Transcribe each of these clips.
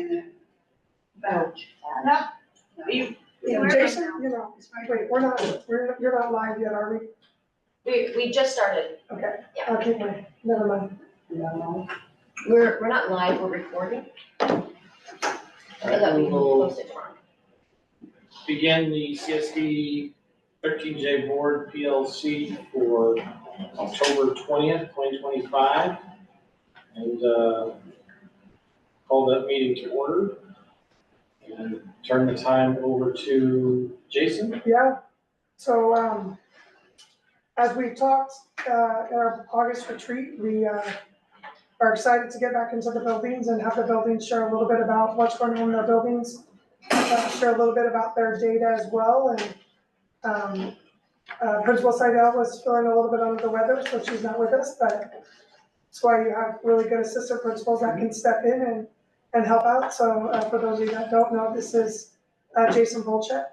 gonna vouch. No. Yeah, Jason, you know, wait, you're not live yet, are we? We just started. Okay. Yeah. Okay, wait, never mind. No. We're not live, we're recording. So that we can post it tomorrow. Begin the CSD 13J Board PLC for October 20th, 2025. And call that meeting to order. And turn the time over to Jason. Yeah, so, as we talked, in our August retreat, we, are excited to get back into the buildings and have the buildings share a little bit about what's going on in their buildings. Share a little bit about their data as well, and, Principal Seidel was feeling a little bit under the weather, so she's not with us, but that's why you have really good assistant principals that can step in and help out. So for those of you that don't know, this is Jason Volchek,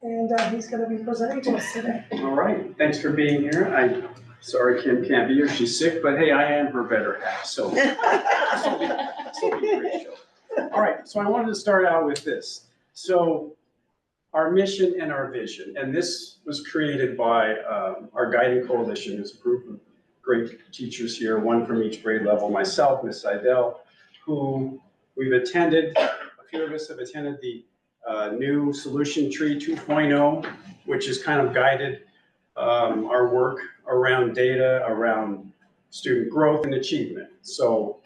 and he's going to be presenting to us today. All right, thanks for being here. I'm sorry Kim can't be here, she's sick, but hey, I am her better half, so this will be a great show. All right, so I wanted to start out with this. So our mission and our vision, and this was created by our guiding coalition. It's a group of great teachers here, one from each grade level, myself, Ms. Seidel, who we've attended, a few of us have attended the new Solution Tree 2.0, which has kind of guided our work around data, around student growth and achievement. So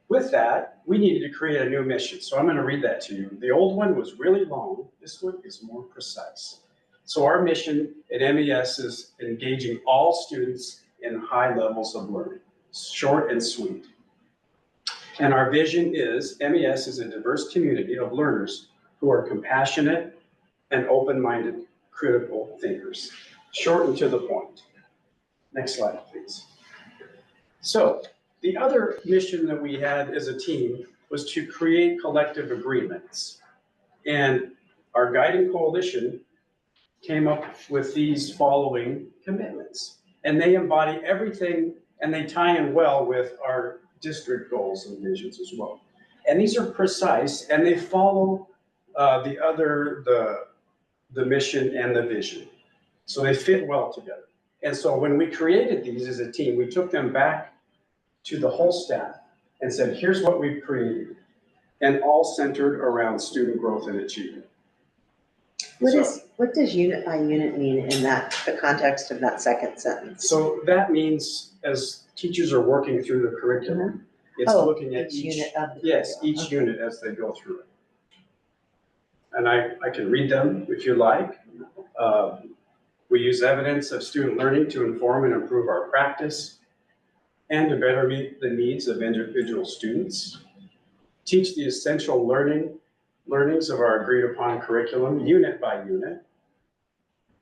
with that, we needed to create a new mission. So I'm going to read that to you. The old one was really long. This one is more precise. So our mission at MES is engaging all students in high levels of learning, short and sweet. And our vision is MES is a diverse community of learners who are compassionate and open-minded critical thinkers. Short and to the point. Next slide, please. So the other mission that we had as a team was to create collective agreements. And our guiding coalition came up with these following commitments. And they embody everything, and they tie in well with our district goals and visions as well. And these are precise, and they follow the mission and the vision. So they fit well together. And so when we created these as a team, we took them back to the whole staff and said, here's what we've created, and all centered around student growth and achievement. What does unit by unit mean in the context of that second sentence? So that means as teachers are working through the curriculum, it's looking at each unit of the yes, curriculum. each unit as they go through it. And I can read them if you like. We use evidence of student learning to inform and improve our practice and to better meet the needs of individual students. Teach the essential learnings of our agreed upon curriculum, unit by unit.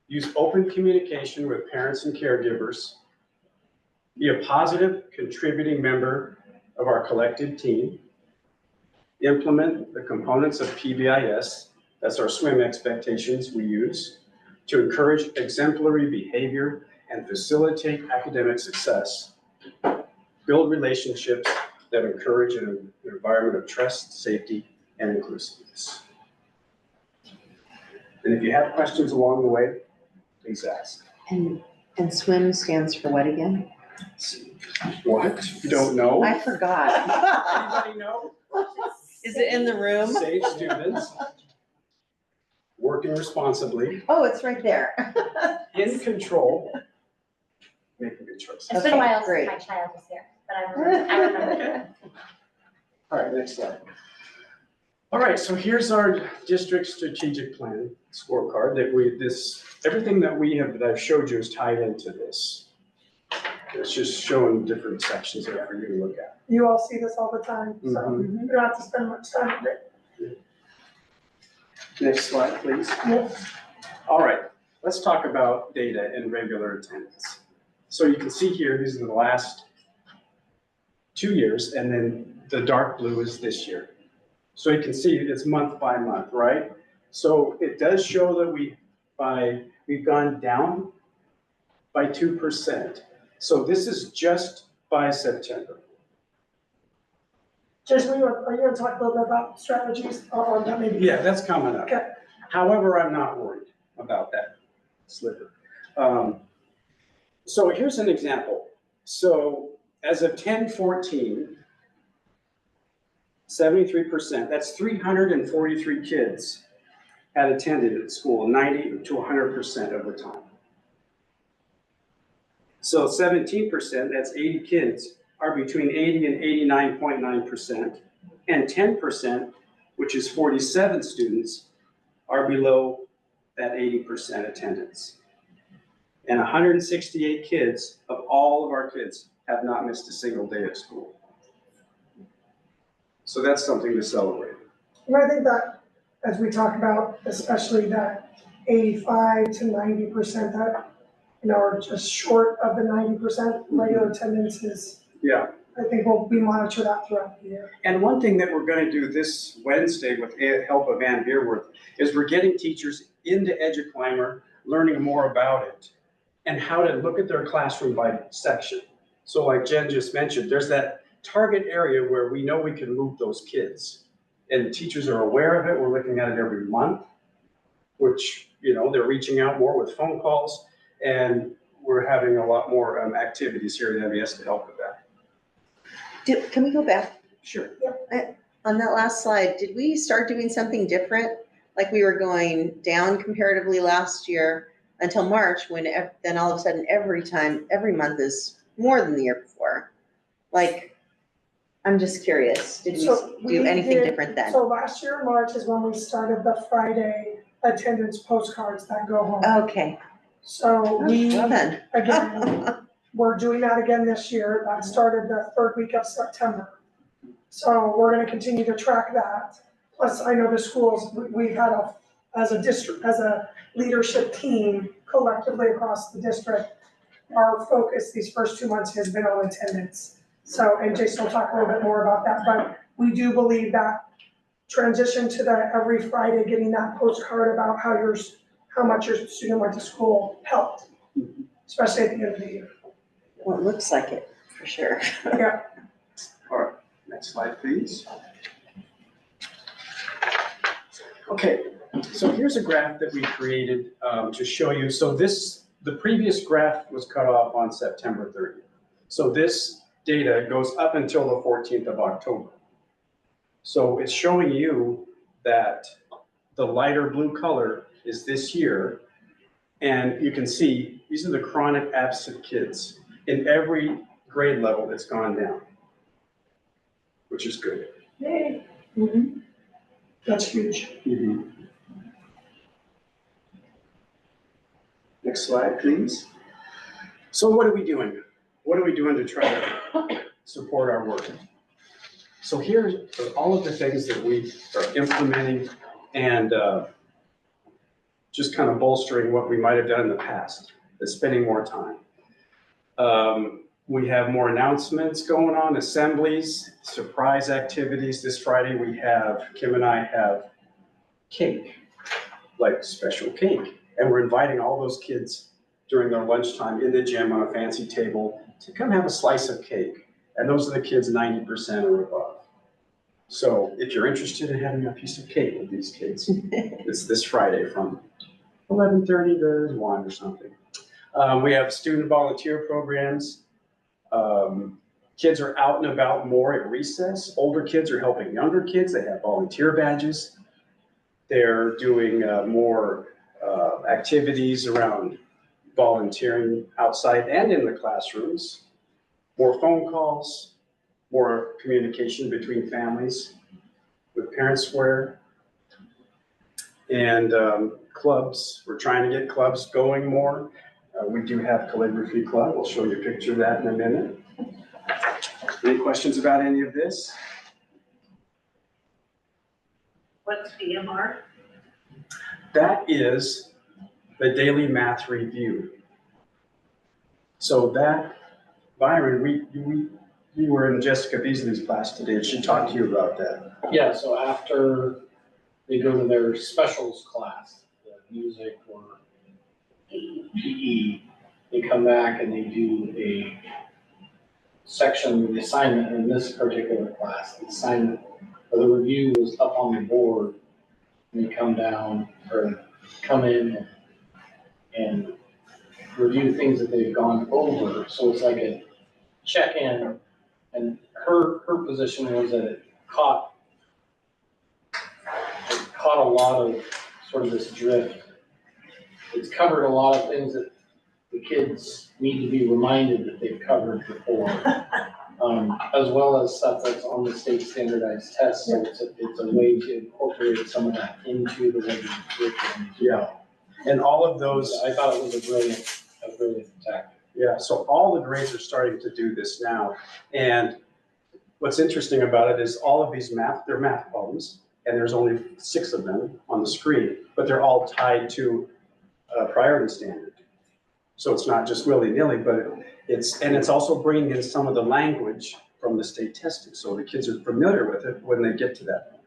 Use open communication with parents and caregivers. Be a positive, contributing member of our collective team. Implement the components of PBIS, that's our swim expectations we use, to encourage exemplary behavior and facilitate academic success. Build relationships that encourage an environment of trust, safety, and inclusiveness. And if you have questions along the way, please ask. And SWIM stands for what again? What? You don't know? I forgot. Anybody know? Is it in the room? Safe students, working responsibly, Oh, it's right there. in control, making good choices. It's been a while great. since my child was here, but I remember. All right, next slide. All right, so here's our district strategic plan scorecard everything that I've showed you is tied into this. It's just showing different sections there for you to look at. You all see this all the time, so Mhm. you don't have to spend much time with it. Next slide, please. Yep. All right, let's talk about data and regular attendance. So you can see here, these are the last 2 years, and then the dark blue is this year. So you can see it's month by month, right? So it does show that we've gone down by 2%. So this is just by September. Jason, are you gonna talk a little bit about strategies on that maybe? Yeah, that's coming up. Okay. However, I'm not worried about that sliver. So here's an example. So as of 10/14, 73%, that's 343 kids had attended at school 90 to 100% of the time. So 17%, that's 80 kids, are between 80 and 89.9%. And 10%, which is 47 students, are below that 80% attendance. And 168 kids of all of our kids have not missed a single day of school. So that's something to celebrate. And I think that, as we talk about, especially that 85 to 90% that, are just short of the 90% regular attendance is, Yeah. I think we monitor that throughout the year. And one thing that we're going to do this Wednesday with the help of Ann Beerworth is we're getting teachers into EduClimber, learning more about it and how to look at their classroom by section. So like Jen just mentioned, there's that target area where we know we can move those kids. And the teachers are aware of it. We're looking at it every month, which, they're reaching out more with phone calls. And we're having a lot more activities here at MES to help with that. Can we go back? Sure. On that last slide, did we start doing something different? Like we were going down comparatively last year until March, when then all of a sudden every month is more than the year before. Like, I'm just curious, did we do anything different then? So last year, March is when we started the Friday attendance postcards that go home. Okay, So well then. again, we're doing that again this year. That started the third week of September. So we're gonna continue to track that. Plus, I know the schools, we've had as a leadership team collectively across the district, our focus these first 2 months has been on attendance. So, and Jason will talk a little bit more about that, but we do believe that transition to the every Friday, getting that postcard about how much your student went to school helped, especially at the end of the year. Well, it looks like it, for sure. Yeah. All right, next slide, please. Okay, so here's a graph that we created to show you. So the previous graph was cut off on September 30th. So this data goes up until the 14th of October. So it's showing you that the lighter blue color is this year. And you can see, these are the chronic absent kids. In every grade level, it's gone down, which is good. Yay. That's huge. Next slide, please. So what are we doing? What are we doing to try to support our work? So here are all of the things that we are implementing and just kind of bolstering what we might have done in the past, is spending more time. We have more announcements going on, assemblies, surprise activities. This Friday Kim and I have cake, like special cake. And we're inviting all those kids during their lunchtime in the gym on a fancy table to come have a slice of cake. And those are the kids 90% or above. So if you're interested in having a piece of cake with these kids, it's this Friday from 11:30 to 1 or something. We have student volunteer programs. Kids are out and about more at recess. Older kids are helping younger kids. They have volunteer badges. They're doing more activities around volunteering outside and in the classrooms. More phone calls, more communication between families with Parent Square. And clubs, we're trying to get clubs going more. We do have calligraphy club. We'll show you a picture of that in a minute. Any questions about any of this? What's BMR? That is the daily math review. So that, Byron, you were in Jessica Beasley's class today. She talked to you about that. Yeah, so after they go to their specials class, the music or PE, they come back and they do a section, the assignment in this particular class, the assignment, or the review was up on the board. And they come down, or come in and review things that they've gone over, so it's like a check-in. And her position was that it caught a lot of sort of this drift. It's covered a lot of things that the kids need to be reminded that they've covered before, as well as stuff that's on the state standardized test. So it's a way to incorporate some of that into the regular curriculum. Yeah. And all of those, I thought it was a brilliant tactic. yeah, so all the grades are starting to do this now. And what's interesting about it is all of these they're math problems, and there's only 6 of them on the screen, but they're all tied to a priority standard. So it's not just willy-nilly, but it's also bringing in some of the language from the state testing, so the kids are familiar with it when they get to that.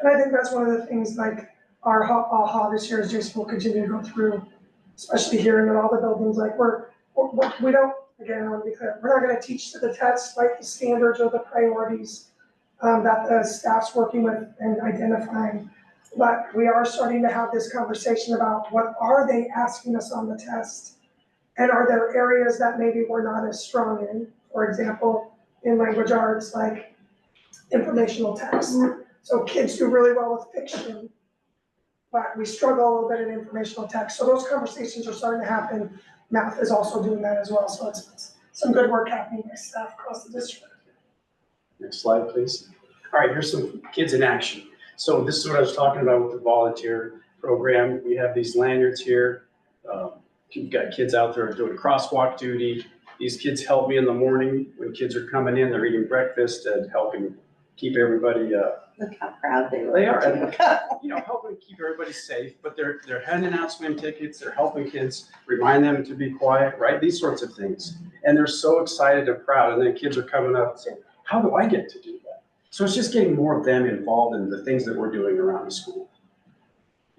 And I think that's one of the things, like, our aha this year is just we'll continue to go through, especially hearing in all the buildings, like we don't, again, I want to be clear, we're not gonna teach to the test, like the standards or the priorities that the staff's working with and identifying. But we are starting to have this conversation about what are they asking us on the test? And are there areas that maybe we're not as strong in? For example, in language arts, like informational text. So kids do really well with fiction, but we struggle a little bit in informational text. So those conversations are starting to happen. Math is also doing that as well. So it's some good work happening by staff across the district. Next slide, please. All right, here's some kids in action. So this is what I was talking about with the volunteer program. We have these lanyards here. You've got kids out there doing crosswalk duty. These kids help me in the morning when kids are coming in, they're eating breakfast and helping keep everybody, Look how proud they look. they are, and, helping keep everybody safe, but they're handing out swim tickets, they're helping kids, remind them to be quiet, right? These sorts of things. And they're so excited and proud, and then kids are coming up and saying, how do I get to do that? So it's just getting more of them involved in the things that we're doing around the school.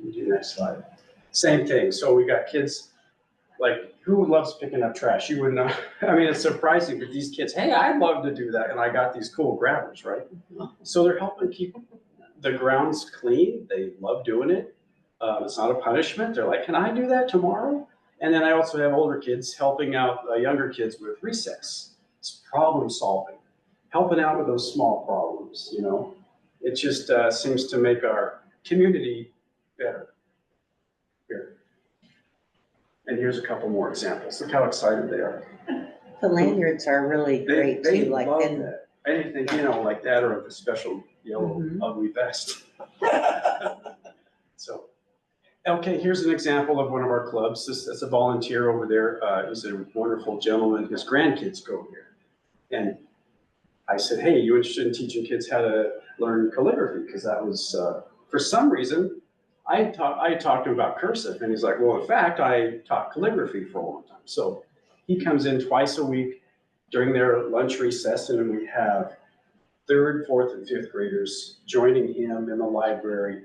You do next slide. Same thing, so we got kids, like, who loves picking up trash? You would not, I mean, it's surprising, but these kids, hey, I'd love to do that, and I got these cool grabbers, right? So they're helping keep the grounds clean, they love doing it. It's not a punishment, they're like, can I do that tomorrow? And then I also have older kids helping out younger kids with recess. It's problem solving, helping out with those small problems, It just seems to make our community better. Here. And here's a couple more examples. Look how excited they are. The lanyards are really great They too, like, love and that. Anything, like that, or the special yellow ugly vest. So, okay, here's an example of one of our clubs. That's a volunteer over there. He's a wonderful gentleman. His grandkids go here. And I said, hey, you interested in teaching kids how to learn calligraphy? Because that was, for some reason, I talked to him about cursive, and he's like, well, in fact, I taught calligraphy for a long time. So he comes in twice a week during their lunch recess, and we have 3rd, 4th, and 5th graders joining him in the library,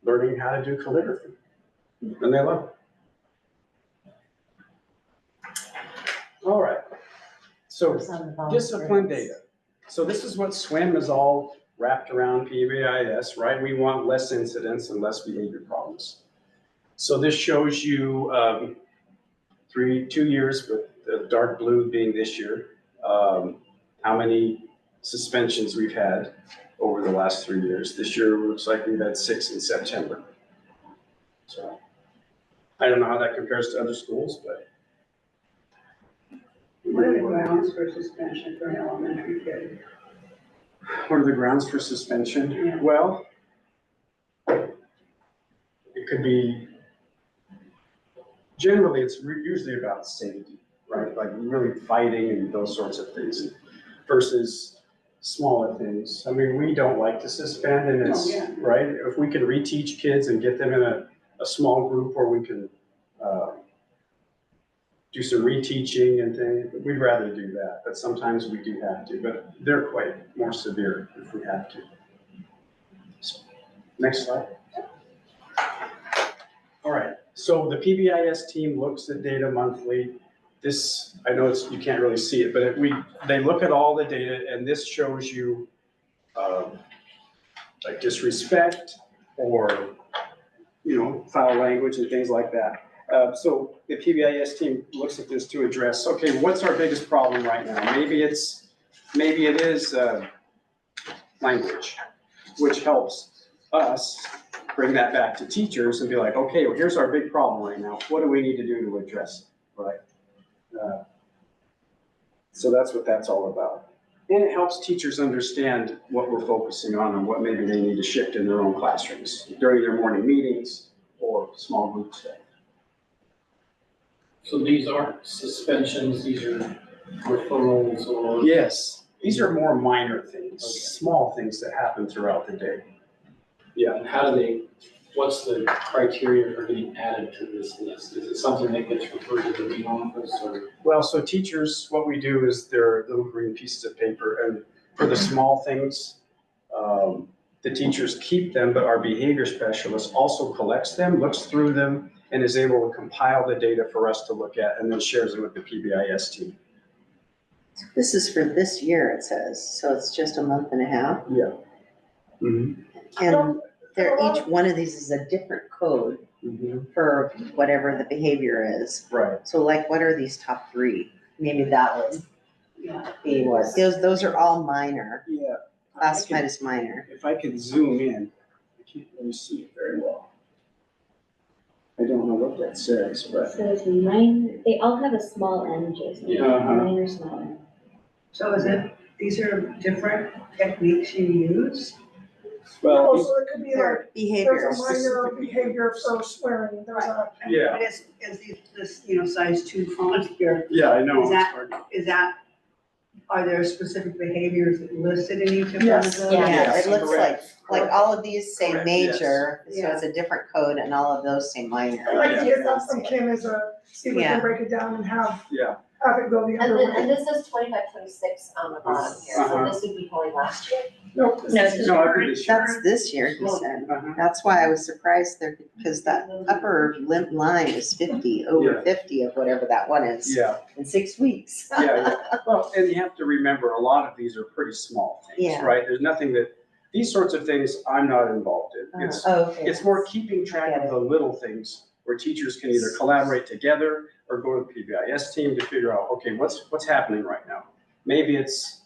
learning how to do calligraphy. And they love it. All right. So discipline data. So this is what SWIM is all wrapped around PBIS, right? We want less incidents and less behavior problems. So this shows you 2 years, with the dark blue being this year, how many suspensions we've had over the last 3 years. This year looks like we've had 6 in September. So I don't know how that compares to other schools, but. What are the grounds for suspension for an elementary kid? What are the grounds for suspension? Yeah. Well, it could be, generally it's usually about safety, right? Like really fighting and those sorts of things versus smaller things. I mean, we don't like to suspend, and it's, right? If we can reteach kids and get them in a small group where we can do some reteaching and things, we'd rather do that, but sometimes we do have to, but they're quite more severe if we have to. So, next slide. All right, so the PBIS team looks at data monthly. this, I know it's, you can't really see it, but they look at all the data and this shows you, like disrespect or, foul language and things like that. So the PBIS team looks at this to address, okay, what's our biggest problem right now? Maybe it is language, which helps us bring that back to teachers and be like, okay, well, here's our big problem right now. What do we need to do to address it, right? So that's what that's all about. And it helps teachers understand what we're focusing on and what maybe they need to shift in their own classrooms during their morning meetings or small group stuff. So these aren't suspensions, these are referrals or? Yes, these are more minor things, Okay. small things that happen throughout the day. Yeah. And how do they, what's the criteria for getting added to this list? Is it something that gets referred to the dean office or? Well, so teachers, what we do is they're little green pieces of paper, and for the small things, the teachers keep them, but our behavior specialist also collects them, looks through them, and is able to compile the data for us to look at and then shares it with the PBIS team. This is for this year, it says, so it's just a month and a half. Yeah. Mm-hmm. And each one of these is a different code Mm-hmm. for whatever the behavior is. Right. So like, what are these top three? Maybe that would be what, those are all minor, Yeah. classified as minor. If I could zoom in, I can't really see it very well. I don't know what that says, but. So it's minor, they all have a small n, Jason. Uh-huh. Minor, smaller. So is it, these are different techniques you use? Oh, Well, so it could be like, Their there's behaviors. a minor behavior for swearing, there's a, Yeah. But is this, size 2 font here, yeah, I know. Is that, are there specific behaviors listed in each of those? Yes. Yeah. Yeah, it looks correct. like all of these say Correct, yes. major, so Yeah. it's a different code, and all of those say I'd minor. like to get that from Kim as see if we Yeah. can break it down and have Yeah. it go the other And way. this is 25-26 on the bottom here, so Uh-huh. this would be going last year. Nope. No, it's just No, I think it's. That's this year, he said. Uh-huh. That's why I was surprised there, because that upper limp line is 50, over Yeah. 50 of whatever that one is Yeah, in 6 weeks. yeah. Well, and you have to remember, a lot of these are pretty small things, Yeah. right? There's nothing that, these sorts of things I'm not involved in. It's Okay. It's more keeping track of the little things where teachers can either collaborate together or go to the PBIS team to figure out, okay, what's happening right now? Maybe it's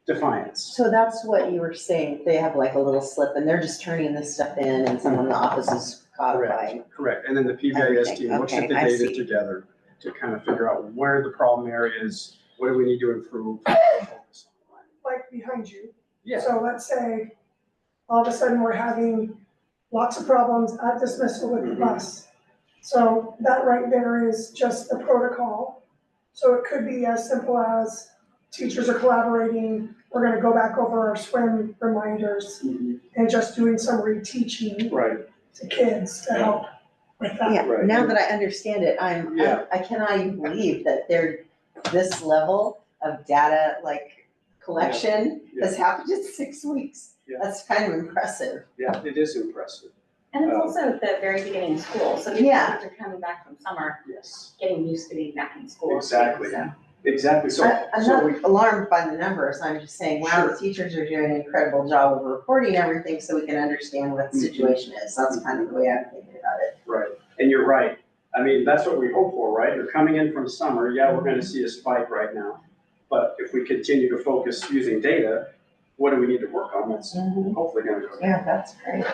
defiance. So that's what you were saying, they have like a little slip and they're just turning this stuff in and someone in the office is codifying. Correct. And then the PBIS Everything. team looks at Okay, the I data see. together to kind of figure out where the problem area is, what do we need to improve? Like behind you. Yeah, So let's say, all of a sudden, we're having lots of problems at dismissal with the Mhm. bus. So that right there is just the protocol. So it could be as simple as teachers are collaborating, we're gonna go back over our swim reminders Mhm. and just doing some reteaching right. to kids to help with that. Yeah, Right. now that I understand it, Yeah. I cannot even believe that this level of data, like, collection has happened in 6 weeks. Yeah. That's kind of impressive. Yeah, it is impressive. And it's also at the very beginning of school, so people Yeah. are coming back from summer, Yes. getting used to being back in school. Exactly. So- Exactly. So, I'm so not we, alarmed by the numbers, I'm just saying, wow, Sure. the teachers are doing an incredible job of reporting everything so we can understand what the situation is. That's kind of the way I'm thinking about it. right. And you're right. I mean, that's what we hope for, right? You're coming in from summer. Yeah, we're gonna see a spike right now. But if we continue to focus using data, what do we need to work on? That's hopefully gonna go. Yeah, that's great.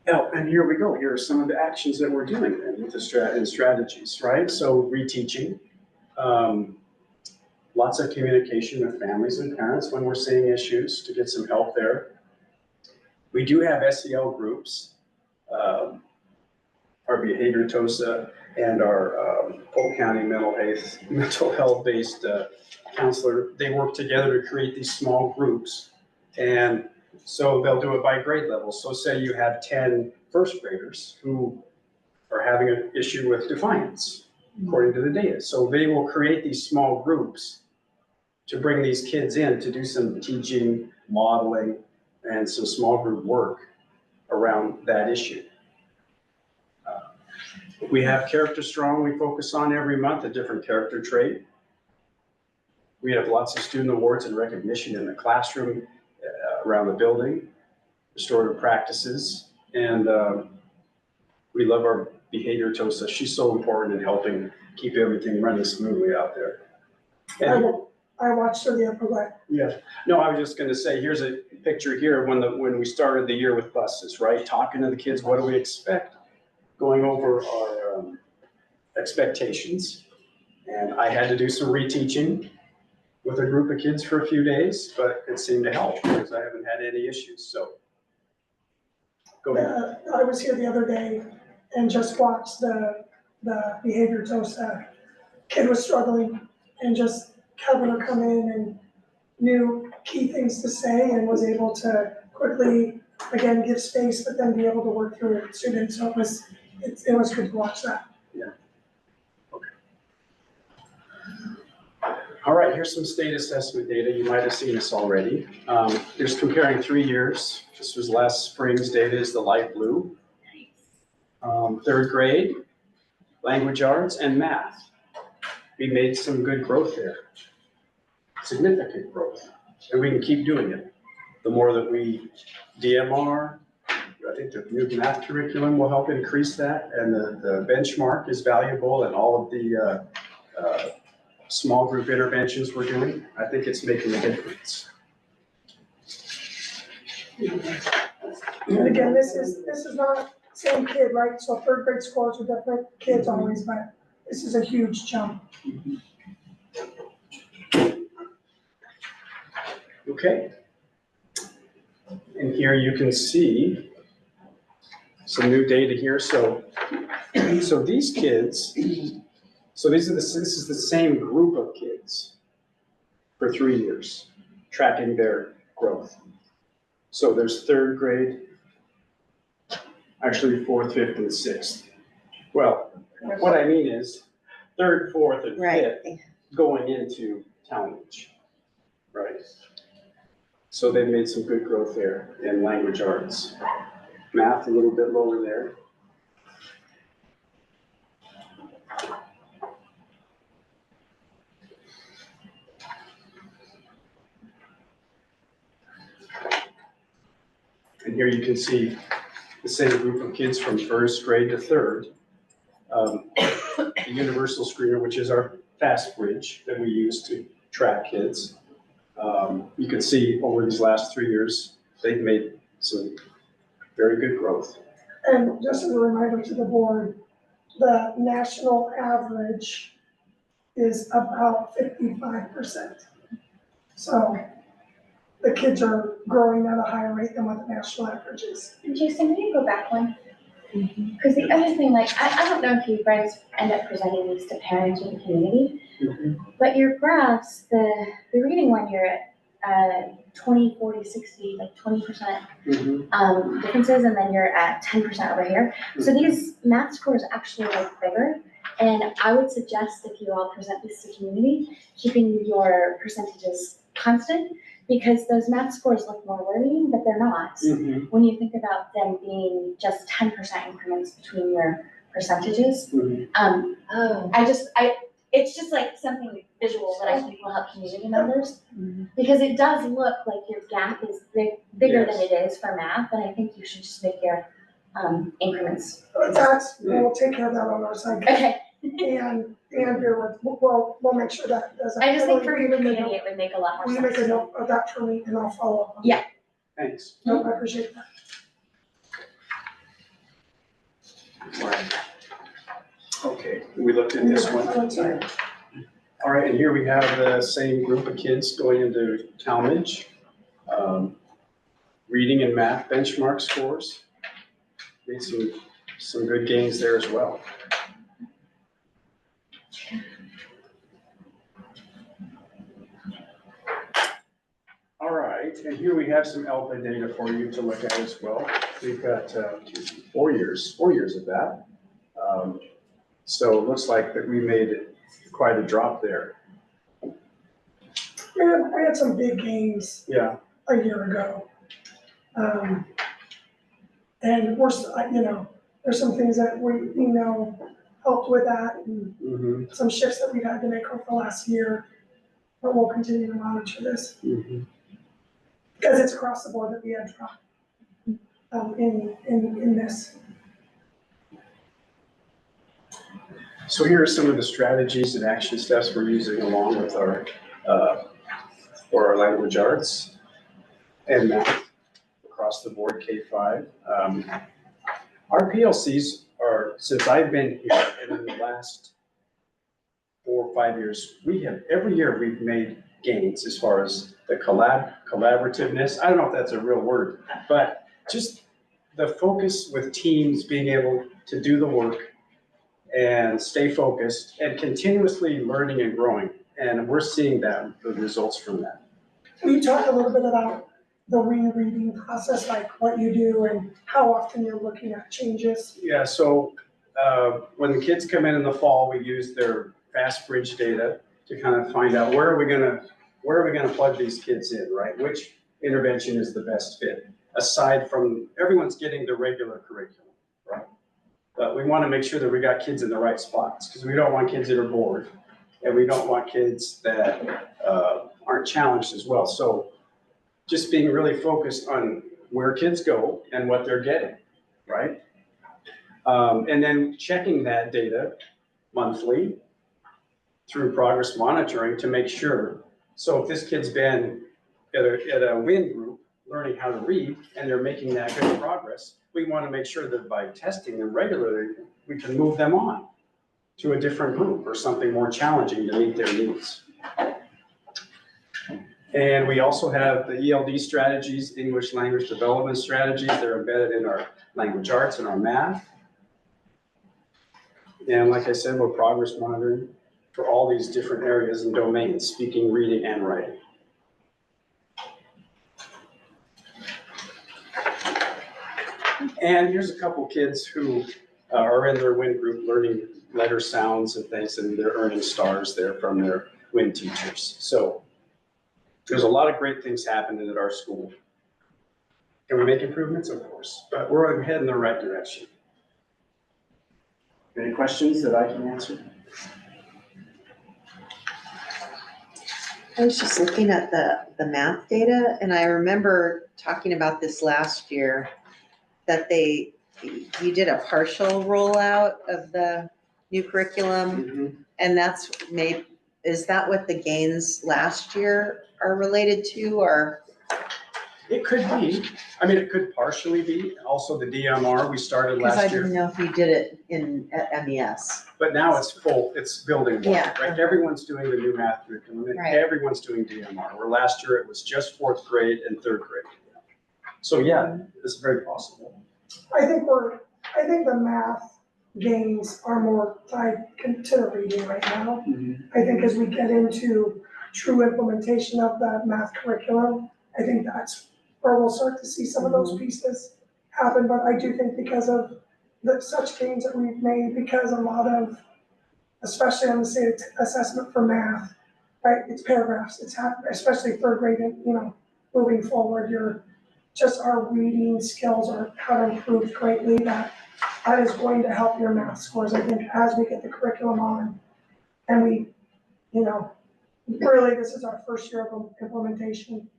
Oh, and here we go. Here are some of the actions that we're doing then with the strategies, right? So reteaching, lots of communication with families and parents when we're seeing issues to get some help there. We do have SEL groups, our behavior TOSA and our Polk County mental health-based counselor. They work together to create these small groups. And so they'll do it by grade level. So say you have 10 first graders who are having an issue with defiance, according to the data. So they will create these small groups to bring these kids in to do some teaching, modeling, and some small group work around that issue. We have Character Strong we focus on every month, a different character trait. We have lots of student awards and recognition in the classroom, around the building, restorative practices, and we love our behavior TOSA. She's so important in helping keep everything running smoothly out there. And I watched her the other way. yeah, no, I was just gonna say, here's a picture here when we started the year with buses, right? Talking to the kids, what do we expect? Going over our expectations. And I had to do some reteaching with a group of kids for a few days, but it seemed to help because I haven't had any issues, so. Go ahead. I was here the other day and just watched the behavior TOSA. Kid was struggling and just having her come in and knew key things to say and was able to quickly, again, give space, but then be able to work through it with students. So it was good to watch that. All right, here's some state assessment data. You might have seen this already. Here's comparing 3 years. This was last spring's data, is the light blue. Third grade, language arts, and math. We made some good growth there. Significant growth, and we can keep doing it. The more that we DMR, I think the new math curriculum will help increase that, and the benchmark is valuable, and all of the small group interventions we're doing, I think it's making a difference. And again, this is not same kid, right? So third grade scores are different kids always, but this is a huge jump. Okay. And here you can see some new data here. So these kids, this is the same group of kids for 3 years, tracking their growth. So there's third grade, actually fourth, fifth, and sixth. Well, what I mean is third, fourth, and fifth going into Talmadge, right? So they've made some good growth there in language arts. Math a little bit lower there. And here you can see the same group of kids from first grade to third. The universal screener, which is our fast bridge that we use to track kids. You can see over these last 3 years, they've made some very good growth. And just as a reminder to the board, the national average is about 55%. So the kids are growing at a higher rate than what the national average is. And Jason, can you go back one? Because the other thing, like, I don't know if you guys end up presenting these to parents or the community, but your graphs, the reading one, you're at 20, 40, 60, like 20% differences, and then you're at 10% over here. So these math scores actually look bigger, and I would suggest if you all present this to community, keeping your percentages constant, because those math scores look more worrying, but they're not. When you think about them being just 10% increments between your percentages. It's just like something visual that I think will help community members. Because it does look like your gap is bigger than it is for math, and I think you should just make your increments. We'll take care of that on our side. Okay. And we'll make sure that does. I just think for your community, it would make a lot more Will you sense. make a note of that for me and I'll follow up? Yeah. Thanks. No, I appreciate that. Okay, we looked at this one. All right, and here we have the same group of kids going into Talmadge. Reading and math benchmark scores. Made some good gains there as well. All right, and here we have some ELPA data for you to look at as well. We've got 4 years of that. So it looks like that we made quite a drop there. We had some big gains a year ago. And we're, there's some things that we know helped with that, and Mhm, some shifts that we've had to make over the last year. But we'll continue to monitor this, mhm. because it's across the board that we had dropped in this. So here are some of the strategies and action steps we're using along with our, for our language arts and math across the board, K-5. Our PLCs are, since I've been here and in the last 4 or 5 years, every year we've made gains as far as the collaborativeness. I don't know if that's a real word, but just the focus with teams being able to do the work and stay focused and continuously learning and growing. And we're seeing that, the results from that. Will you talk a little bit about the rereading process, like what you do and how often you're looking at changes? Yeah, so when the kids come in the fall, we use their fast bridge data to kind of find out where are we gonna plug these kids in, right? Which intervention is the best fit, aside from everyone's getting the regular curriculum, right? But we want to make sure that we got kids in the right spots, because we don't want kids that are bored, and we don't want kids that aren't challenged as well. So just being really focused on where kids go and what they're getting, right? And then checking that data monthly through progress monitoring to make sure. So if this kid's been at a WIN group learning how to read and they're making that good progress, we want to make sure that by testing them regularly, we can move them on to a different group or something more challenging to meet their needs. And we also have the ELD strategies, English language development strategies. They're embedded in our language arts and our math. And like I said, we're progress monitoring for all these different areas and domains, speaking, reading, and writing. And here's a couple kids who are in their WIN group learning letter sounds and things, and they're earning stars there from their WIN teachers. So there's a lot of great things happening at our school. Can we make improvements? Of course, but we're heading in the right direction. Any questions that I can answer? I was just looking at the math data, and I remember talking about this last year, that you did a partial rollout of the new curriculum, and is that what the gains last year are related to, or? It could be. I mean, it could partially be. Also, the DMR we started Because I last year, didn't know if you did it at MES. but now it's full, it's building one, Yeah. right? Everyone's doing the new math curriculum, and Right. everyone's doing DMR. Where last year it was just 4th grade and 3rd grade. So yeah, it's very possible. I think the math gains are more tied to the reading right now. I think as we get into true implementation of the math curriculum, I think that's where we'll start to see some of those pieces happen. But I do think because of such gains that we've made, because a lot of, especially on the state assessment for math, right, it's paragraphs, especially 3rd grade, and, moving forward, our reading skills are how to improve greatly. That is going to help your math scores, I think, as we get the curriculum on. And we, really, this is our first year of implementation,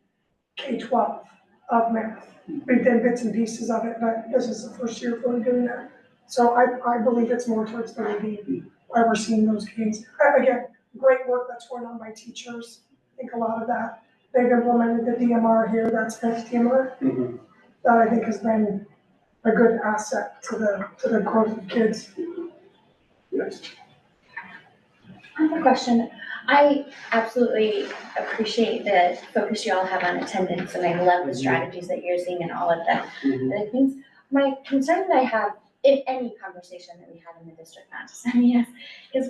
K-12 of math. We've done bits and pieces of it, but this is the first year of really doing that. So I believe it's more towards the reading, why we're seeing those gains. Again, great work that's going on by teachers. I think a lot of that, they've implemented the DMR here, that's next DMR. That I think has been a good asset to the growth of kids. Yes. I have a question. I absolutely appreciate the focus you all have on attendance, and I love the strategies that you're seeing and all of the other things. My concern that I have in any conversation that we have in the district, not just MES, is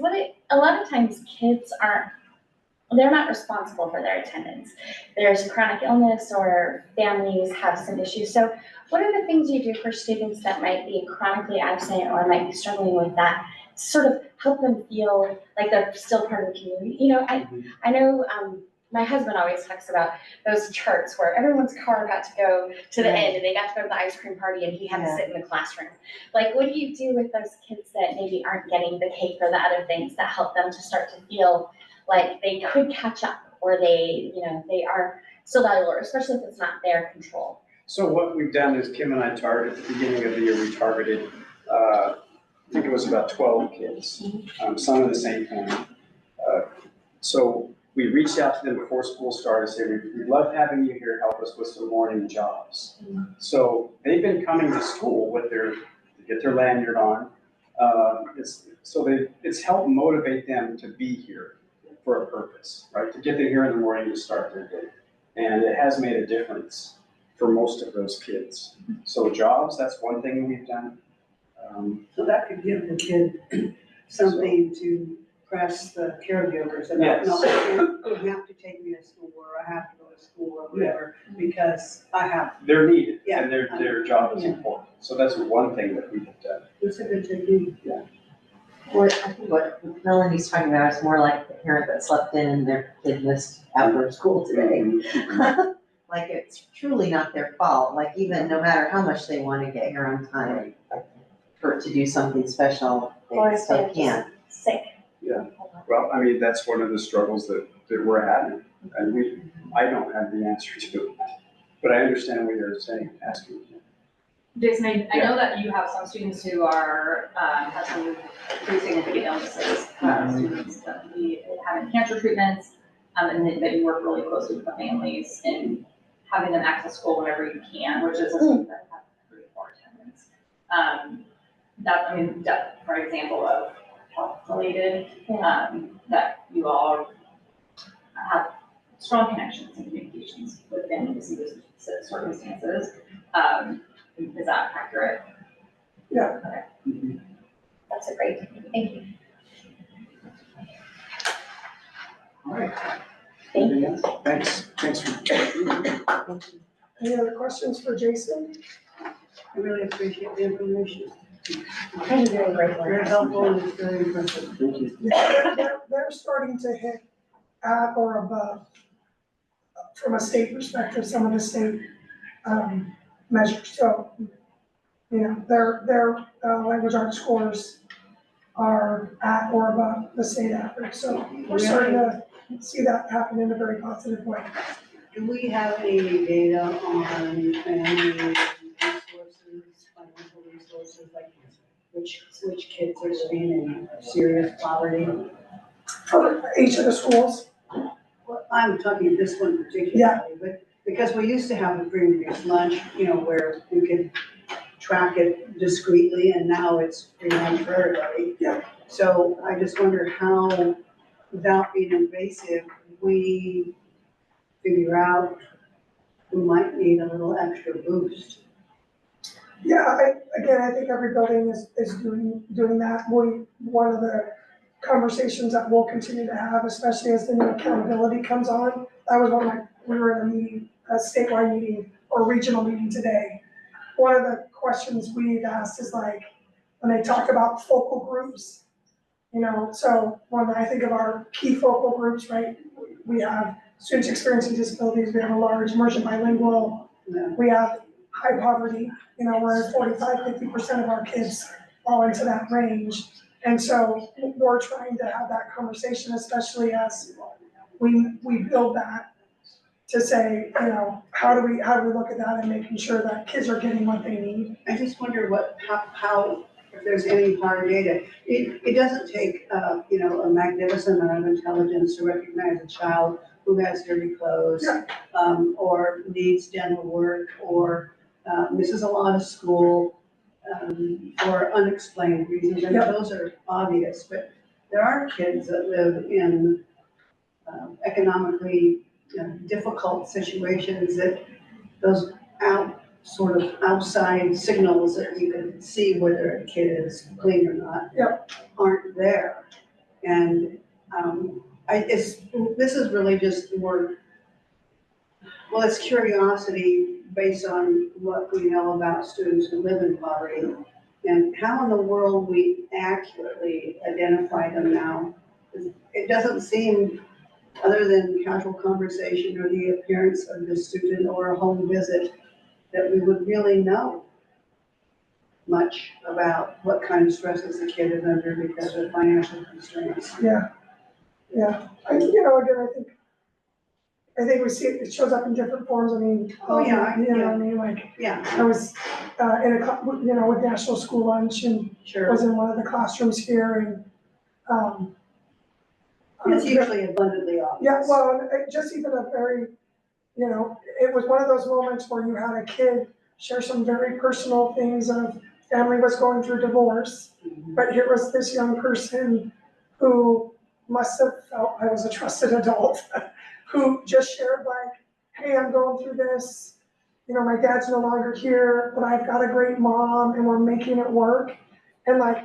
a lot of times kids they're not responsible for their attendance. There's chronic illness or families have some issues. So what are the things you do for students that might be chronically absent or might be struggling with that, sort of help them feel like they're still part of the community? I know my husband always talks about those charts where everyone's car got to go to the end and they got to go to the ice cream party and he had to sit in the classroom. Like, what do you do with those kids that maybe aren't getting the cake or the other things that help them to start to feel like they could catch up, or they, you know, they are still valuable, especially if it's not their control? So what we've done is Kim and I targeted, at the beginning of the year, we targeted, I think it was about 12 kids, some of the same family. So we reached out to them before school started, said, we'd love having you here, help us with some morning jobs. So they've been coming to school with to get their lanyard on. It's helped motivate them to be here for a purpose, right? To get them here in the morning to start their day. And it has made a difference for most of those kids. So jobs, that's one thing we've done. So that could give the kid something to press the caregivers about, Yes. no, you have to take me to school, or I have to go to school, or whatever, because I have. They're needed, Yeah. and their job is important. So that's one thing that we have done. It's a good technique. What, I think what Melanie's talking about is more like the parent that slept in and their kid missed outdoor school today. Like, it's truly not their fault, like even no matter how much they want to get here on time, to do something special, Or they if still they're just can't. sick. Well, I mean, that's one of the struggles that we're having, and I don't have the answer to it, but I understand what you're saying, asking. Jason, I know that you have some students who are, have some pretty significant illnesses, students that be having cancer treatments, and that you work really closely with the families in having them access school whenever you can, which is a student that have pretty poor attendance. That, for example, of health-related, that you all have strong connections and communications with families in these circumstances. Is that accurate? Yeah. Okay. That's a great, thank you. All right. Thank Anything else? Thanks for. Any other questions for Jason? I really appreciate the information. I'm very grateful. Very helpful and it's very impressive. Thank you. They're starting to hit at or above, from a state perspective, some of the state measures. So, you know, their language arts scores are at or above the state average. So we're starting to see that happen in a very positive way. Do we have any data on family resources, financial resources, like which kids are living in serious poverty? For each of the schools, Well, I'm talking this one particularly, but because we used to have a free and reduced lunch, you know, where we could track it discreetly, and now it's free lunch for everybody. Yeah. So I just wonder how, without being invasive, we figure out who might need a little extra boost. yeah, I think every building is doing that. One of the conversations that we'll continue to have, especially as the new accountability comes on. That was we were in a meeting, a statewide meeting or regional meeting today. One of the questions we've asked is like, when they talk about focal groups, you know, so when I think of our key focal groups, right, we have students experiencing disabilities, we have a large immersion bilingual, we have high poverty, you know, where 45-50% of our kids fall into that range. And so we're trying to have that conversation, especially as we build that to say, you know, how do we look at that and making sure that kids are getting what they need? I just wonder how, if there's any hard data. It doesn't take, you know, a magnificent amount of intelligence to recognize a child who has dirty clothes, or needs dental work, or misses a lot of school, for unexplained reasons. And those are obvious, but there are kids that live in economically difficult situations that those outside signals that you can see whether a kid is clean or not aren't there. And this is really just more, well, it's curiosity based on what we know about students who live in poverty and how in the world we accurately identify them now. It doesn't seem other than casual conversation or the appearance of the student or a home visit, that we would really know much about what kind of stresses the kid is under because of financial constraints. Yeah, yeah. I think we see it shows up in different forms. I mean, Oh, yeah, you know what I mean? Like, Yeah, I was with National School Lunch and sure. was in one of the classrooms here and, It's usually abundantly obvious. yeah, well, just even a very, it was one of those moments where you had a kid share some very personal things of family was going through divorce, but here was this young person who must have felt I was a trusted adult, who just shared like, hey, I'm going through this, my dad's no longer here, but I've got a great mom and we're making it work. And like,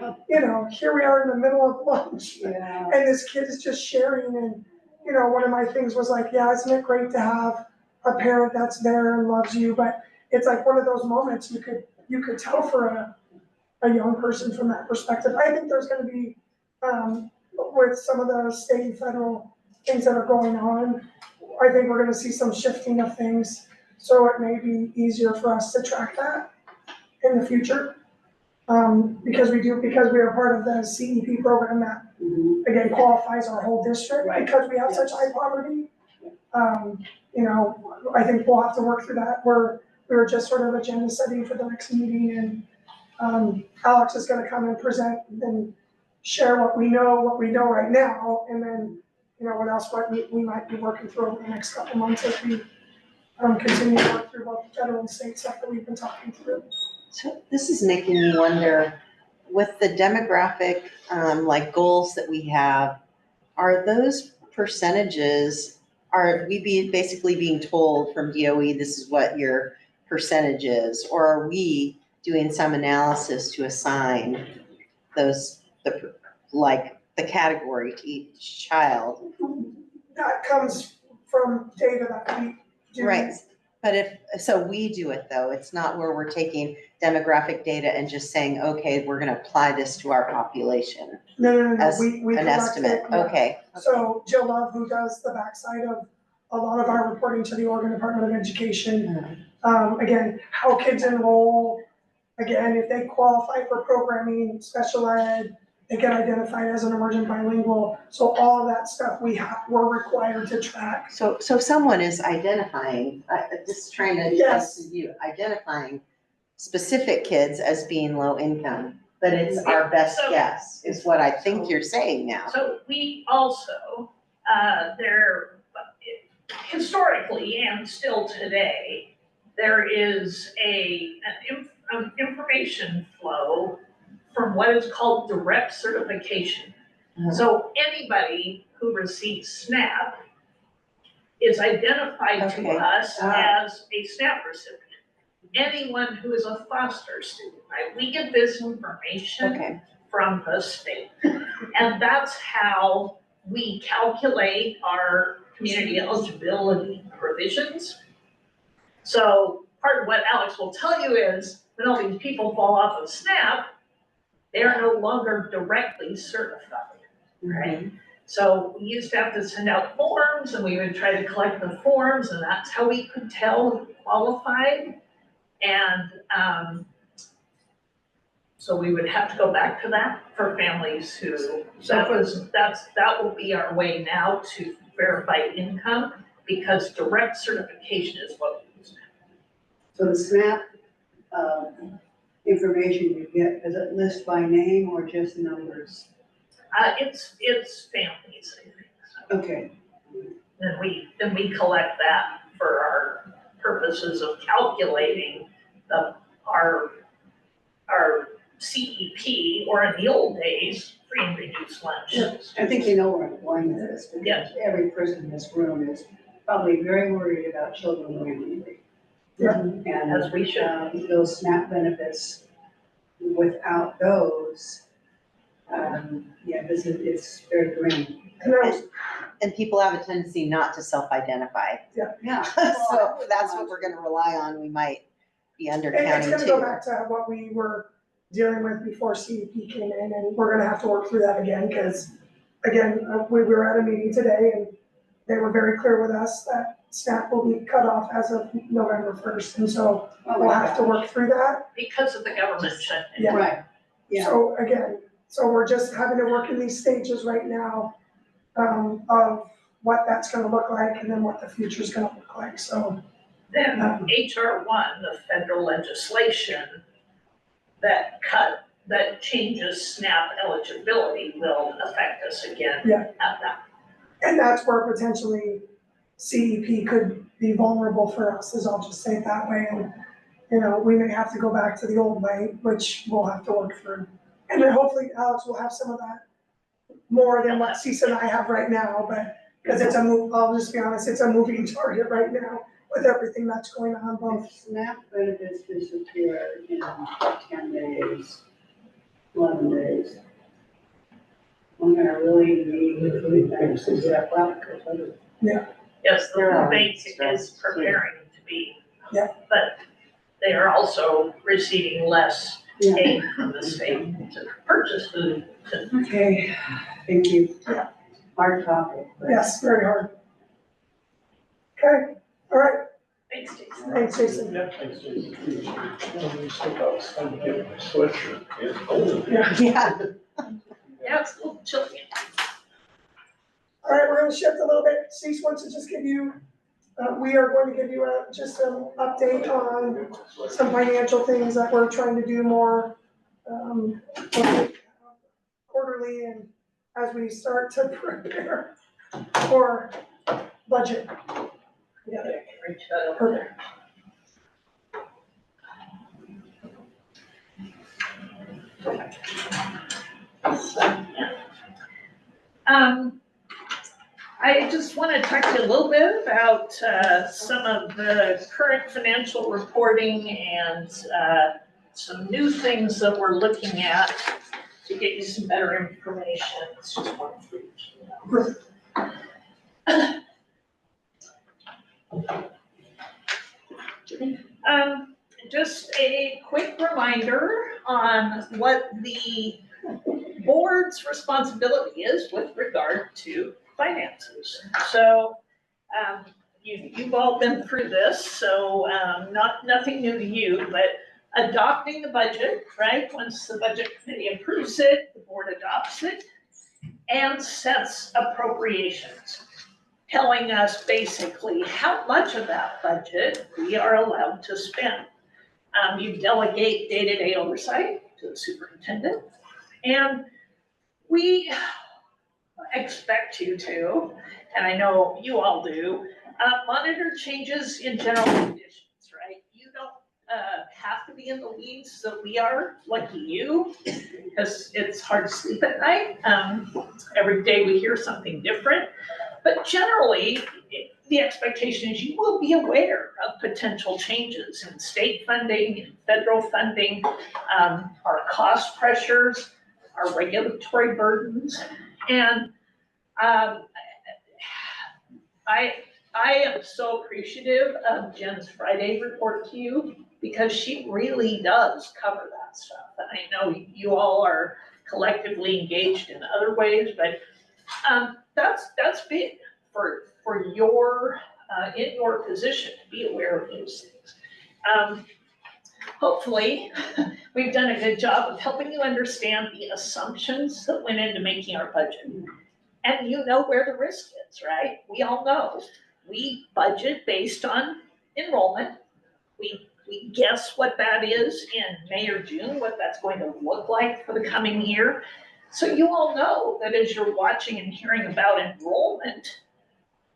here we are in the middle of lunch. Yeah. And this kid is just sharing and, one of my things was like, yeah, isn't it great to have a parent that's there and loves you? But it's like one of those moments you could tell for a young person from that perspective. I think there's gonna be, with some of the state and federal things that are going on, I think we're gonna see some shifting of things. So it may be easier for us to track that in the future. Because we are part of the CEP program that, again, qualifies our whole district Right. because we have such high poverty. I think we'll have to work through that. We were just sort of agenda setting for the next meeting and, Alex is gonna come and present and share what we know right now, and then, what else we might be working through over the next couple of months as we, continue to work through both federal and state stuff that we've been talking through. So this is making me wonder, with the demographic, like goals that we have, are those percentages, are we basically being told from DOE, this is what your percentage is? Or are we doing some analysis to assign those, the category to each child? That comes from data that we do. Right, but so we do it though, it's not where we're taking demographic data and just saying, okay, we're gonna apply this to our population No, as we an collect estimate, it, yeah. okay. So Jill Love, who does the backside of a lot of our reporting to the Oregon Department of Education, again, how kids enroll, again, if they qualify for programming, special ed, they get identified as an emergent bilingual. So all of that stuff we're required to track. So someone is identifying, just trying to, Yes. identifying specific kids as being low income, but it's our best So- guess, is what I think you're saying now. So we also, historically and still today, there is an information flow from what is called direct certification. So anybody who receives SNAP is identified to Okay. us as a SNAP recipient. Anyone who is a foster student, right? We get this information Okay, from the state. And that's how we calculate our community eligibility provisions. So part of what Alex will tell you is when all these people fall off of SNAP, they are no longer directly certified, right? So we used to have to send out forms and we would try to collect the forms and that's how we could tell who qualified. And so we would have to go back to that for families who, that will be our way now to verify income because direct certification is what we use now. So the SNAP, information you get, does it list by name or just numbers? It's families, I think, so. Okay, Then we collect that for our purposes of calculating our CEP, or in the old days, free and reduced lunch. I think you know where I'm going with this, because Yes. every person in this room is probably very worried about children going hungry. Yeah. And As we should. those SNAP benefits, without those, it's very grim. and people have a tendency not to self-identify. Yeah. So if that's what we're gonna rely on, we might be And undercounting it's gonna go too. back to what we were dealing with before CEP came in, and we're gonna have to work through that again, because again, we were at a meeting today and they were very clear with us that SNAP will be cut off as of November 1st. And so we'll have to work through that. Because of the government shutdown. Yeah. Right, yeah. So again, so we're just having to work in these stages right now of what that's gonna look like and then what the future's gonna look like, so. Then HR 1, the federal legislation that changes SNAP eligibility will affect us again Yeah. at that. And that's where potentially CEP could be vulnerable for us, is I'll just say it that way. And, you know, we may have to go back to the old way, which we'll have to work through. And then hopefully Alex will have some of that more than what Cece and I have right now, but, because I'll just be honest, it's a moving target right now with everything that's going on, both. If SNAP benefits disappear in 10 days, 11 days, I'm gonna really need to put that to step up. Yes, the food bank is preparing to be. Yeah. But they are also receiving less Yeah. aid from the state to purchase food. Okay, thank you. Yeah. Hard topic. but- Yes, very hard. Okay, all right, Thanks, Jason. thanks, Jason. Yeah, thanks, Jason. Sweatshirt. It's cold. Yeah. Yeah. Yeah, it's a little chilly. All right, we're gonna shift a little bit. Cece wants to just give you, we are going to give you just an update on some financial things that we're trying to do more quarterly and as we start to prepare for budget. Yeah, Reach out over perfect. I just want to talk to you a little bit about some of the current financial reporting and some new things that we're looking at to get you some better information. It's just one for each. Just a quick reminder on what the board's responsibility is with regard to finances. So, you've all been through this, so, nothing new to you, but adopting the budget, right? Once the budget committee approves it, the board adopts it and sets appropriations, telling us basically how much of that budget we are allowed to spend. You delegate day-to-day oversight to the superintendent, and we expect you to, and I know you all do, monitor changes in general conditions, right? You don't have to be in the weeds, so we are, lucky you, because it's hard to sleep at night. Every day we hear something different, but generally, the expectation is you will be aware of potential changes in state funding, in federal funding, our cost pressures, our regulatory burdens. And I am so appreciative of Jen's Friday report to you because she really does cover that stuff. And I know you all are collectively engaged in other ways, but that's big for your, in your position to be aware of those things. Hopefully, we've done a good job of helping you understand the assumptions that went into making our budget. And you know where the risk is, right? We all know. We budget based on enrollment. We guess what that is in May or June, what that's going to look like for the coming year. So you all know that as you're watching and hearing about enrollment,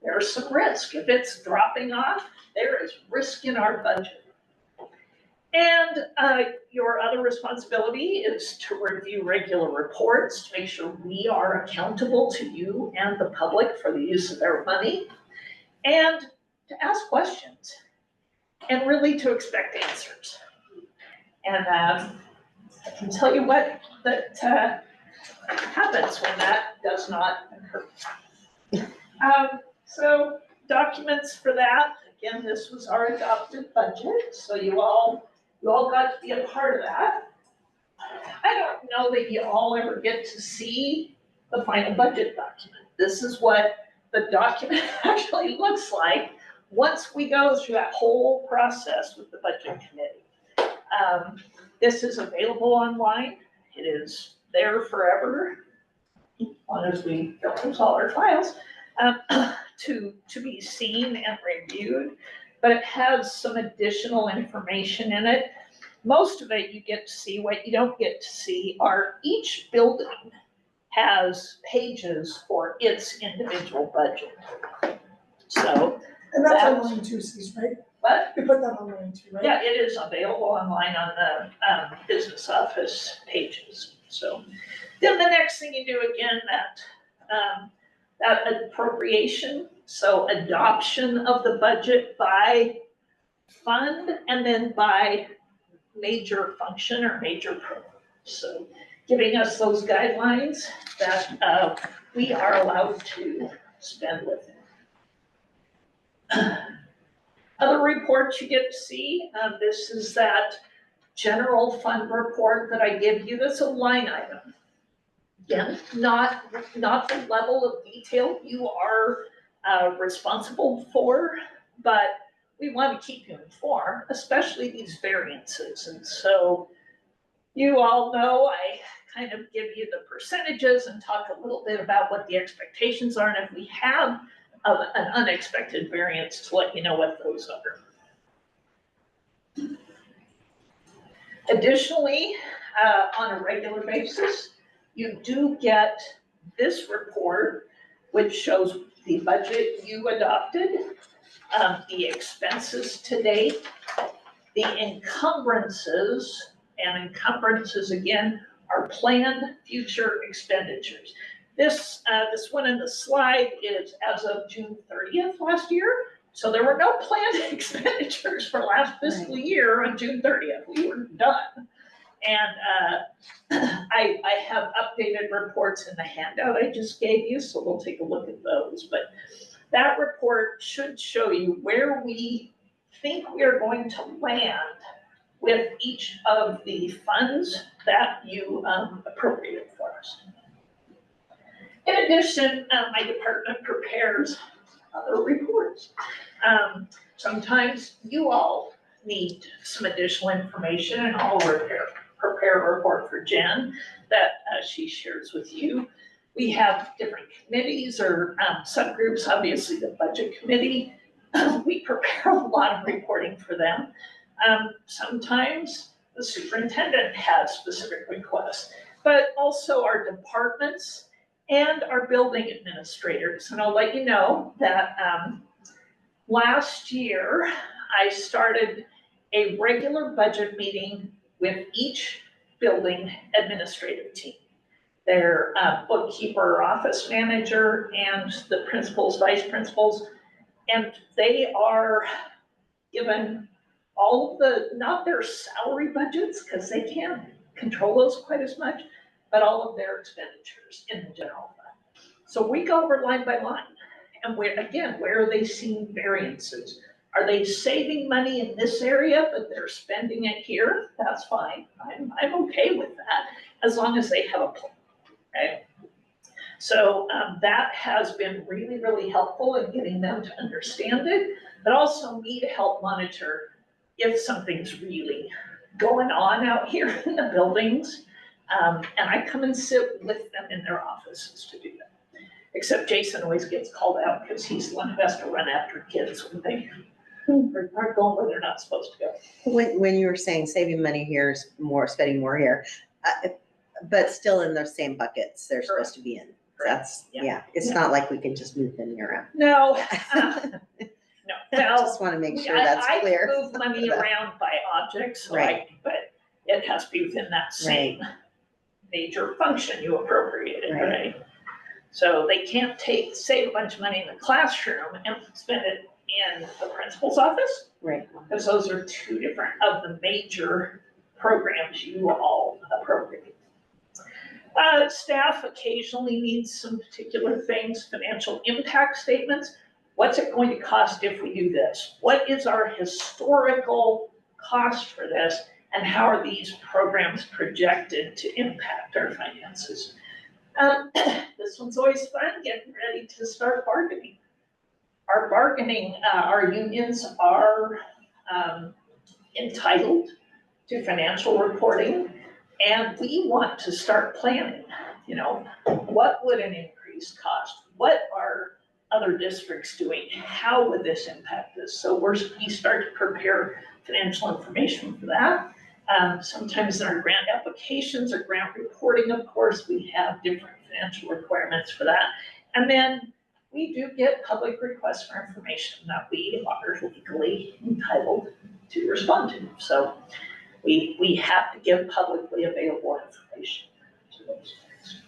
there's some risk. If it's dropping off, there is risk in our budget. And your other responsibility is to review regular reports to make sure we are accountable to you and the public for the use of their money, and to ask questions, and really to expect answers. And I can tell you what that happens when that does not occur. So documents for that, again, this was our adopted budget, so you all got to be a part of that. I don't know that you all ever get to see the final budget document. This is what the document actually looks like once we go through that whole process with the budget committee. This is available online. It is there forever, as long as we don't lose all our files, to be seen and reviewed. But it has some additional information in it. Most of it you get to see. What you don't get to see are each building has pages for its individual budget. So, And that's That's- online too, Cece, right? but We put that online too, right? yeah, it is available online on the business office pages. So then the next thing you do again, that appropriation, so adoption of the budget by fund and then by major function or major program. So giving us those guidelines that we are allowed to spend within. Other reports you get to see, this is that general fund report that I give you, that's a line item. Again, not the level of detail you are responsible for, but we want to keep you informed, especially these variances. And so you all know I kind of give you the percentages and talk a little bit about what the expectations are, and if we have an unexpected variance, to let you know what those are. Additionally, on a regular basis, you do get this report, which shows the budget you adopted, the expenses to date, the encumbrances, and encumbrances again are planned future expenditures. This one in the slide is as of June 30th last year. So there were no planned expenditures for last fiscal year on June 30th. We were done. And I have updated reports in the handout I just gave you, so we'll take a look at those. But that report should show you where we think we are going to land with each of the funds that you appropriated for us. In addition, my department prepares other reports. Sometimes you all need some additional information, and I'll prepare a report for Jen that she shares with you. We have different committees or subgroups, obviously the budget committee. We prepare a lot of reporting for them. Sometimes the superintendent has specific requests, but also our departments and our building administrators. And I'll let you know that last year, I started a regular budget meeting with each building administrative team. Their bookkeeper, office manager, and the principals, vice principals. And they are given all of the, not their salary budgets, because they can't control those quite as much, but all of their expenditures in the general fund. So we go over line by line, and where are they seeing variances? Are they saving money in this area, but they're spending it here? That's fine. I'm okay with that, as long as they have a plan, okay? So that has been really, really helpful in getting them to understand it, but also me to help monitor if something's really going on out here in the buildings. And I come and sit with them in their offices to do that. Except Jason always gets called out because he's the one who has to run after kids when they are going where they're not supposed to go. When you were saying saving money here is more, spending more here, but still in those same buckets they're supposed to be in. That's, yeah, it's not like we can just move them around. No, no. I just want to make sure that's clear. I can move money around by objects, so Right. but it has to be within that same major function you appropriated, right? So they can't save a bunch of money in the classroom and spend it in the principal's office. Right. Because those are two different of the major programs you all appropriate. Staff occasionally needs some particular things, financial impact statements. What's it going to cost if we do this? What is our historical cost for this? And how are these programs projected to impact our finances? This one's always fun, getting ready to start bargaining. Our unions are entitled to financial reporting, and we want to start planning. You know, what would an increase cost? What are other districts doing? How would this impact us? So we start to prepare financial information for that. Sometimes in our grant applications or grant reporting, of course, we have different financial requirements for that. And then we do get public requests for information that we are legally entitled to respond to. So we have to give publicly available information to those things.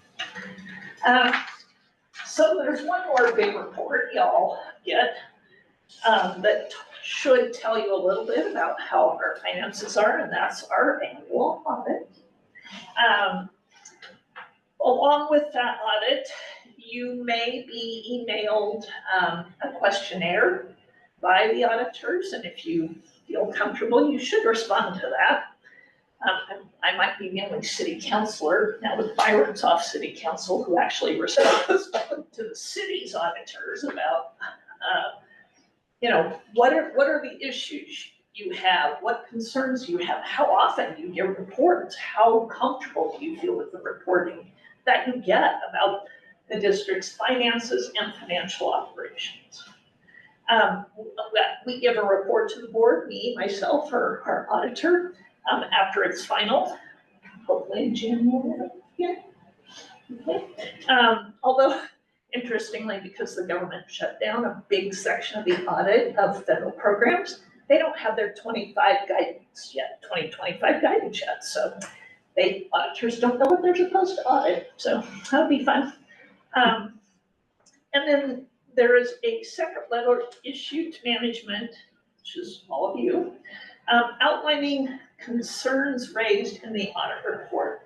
So there's one more big report y'all get that should tell you a little bit about how our finances are, and that's our annual audit. Along with that audit, you may be emailed a questionnaire by the auditors, and if you feel comfortable, you should respond to that. I might be the only city councilor, now with Byron's off city council, who actually responds to the city's auditors about, what are the issues you have, what concerns you have, how often you get reports, how comfortable do you feel with the reporting that you get about the district's finances and financial operations. We give a report to the board, me, myself, or our auditor, after it's final, hopefully in January. Yeah. Okay. Although, interestingly, because the government shut down a big section of the audit of federal programs, they don't have their 2025 guidance yet. So auditors don't know what they're supposed to audit. So that'll be fun. And then there is a separate letter issued to management, which is all of you, outlining concerns raised in the audit report.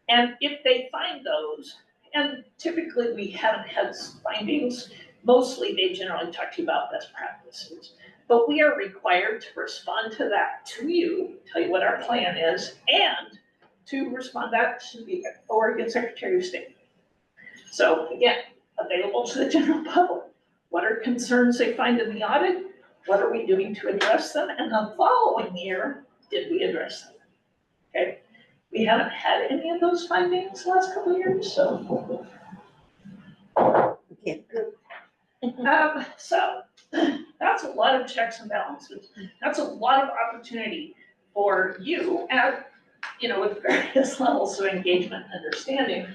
And if they find those, and typically we haven't had findings, mostly they generally talk to you about best practices, but we are required to respond to that to you, tell you what our plan is, and to respond that to the Oregon Secretary of State. So again, available to the general public. What are concerns they find in the audit? What are we doing to address them? And the following year, did we address them? Okay, we haven't had any of those findings the last couple of years, so. Okay. So that's a lot of checks and balances. That's a lot of opportunity for you at, with various levels of engagement and understanding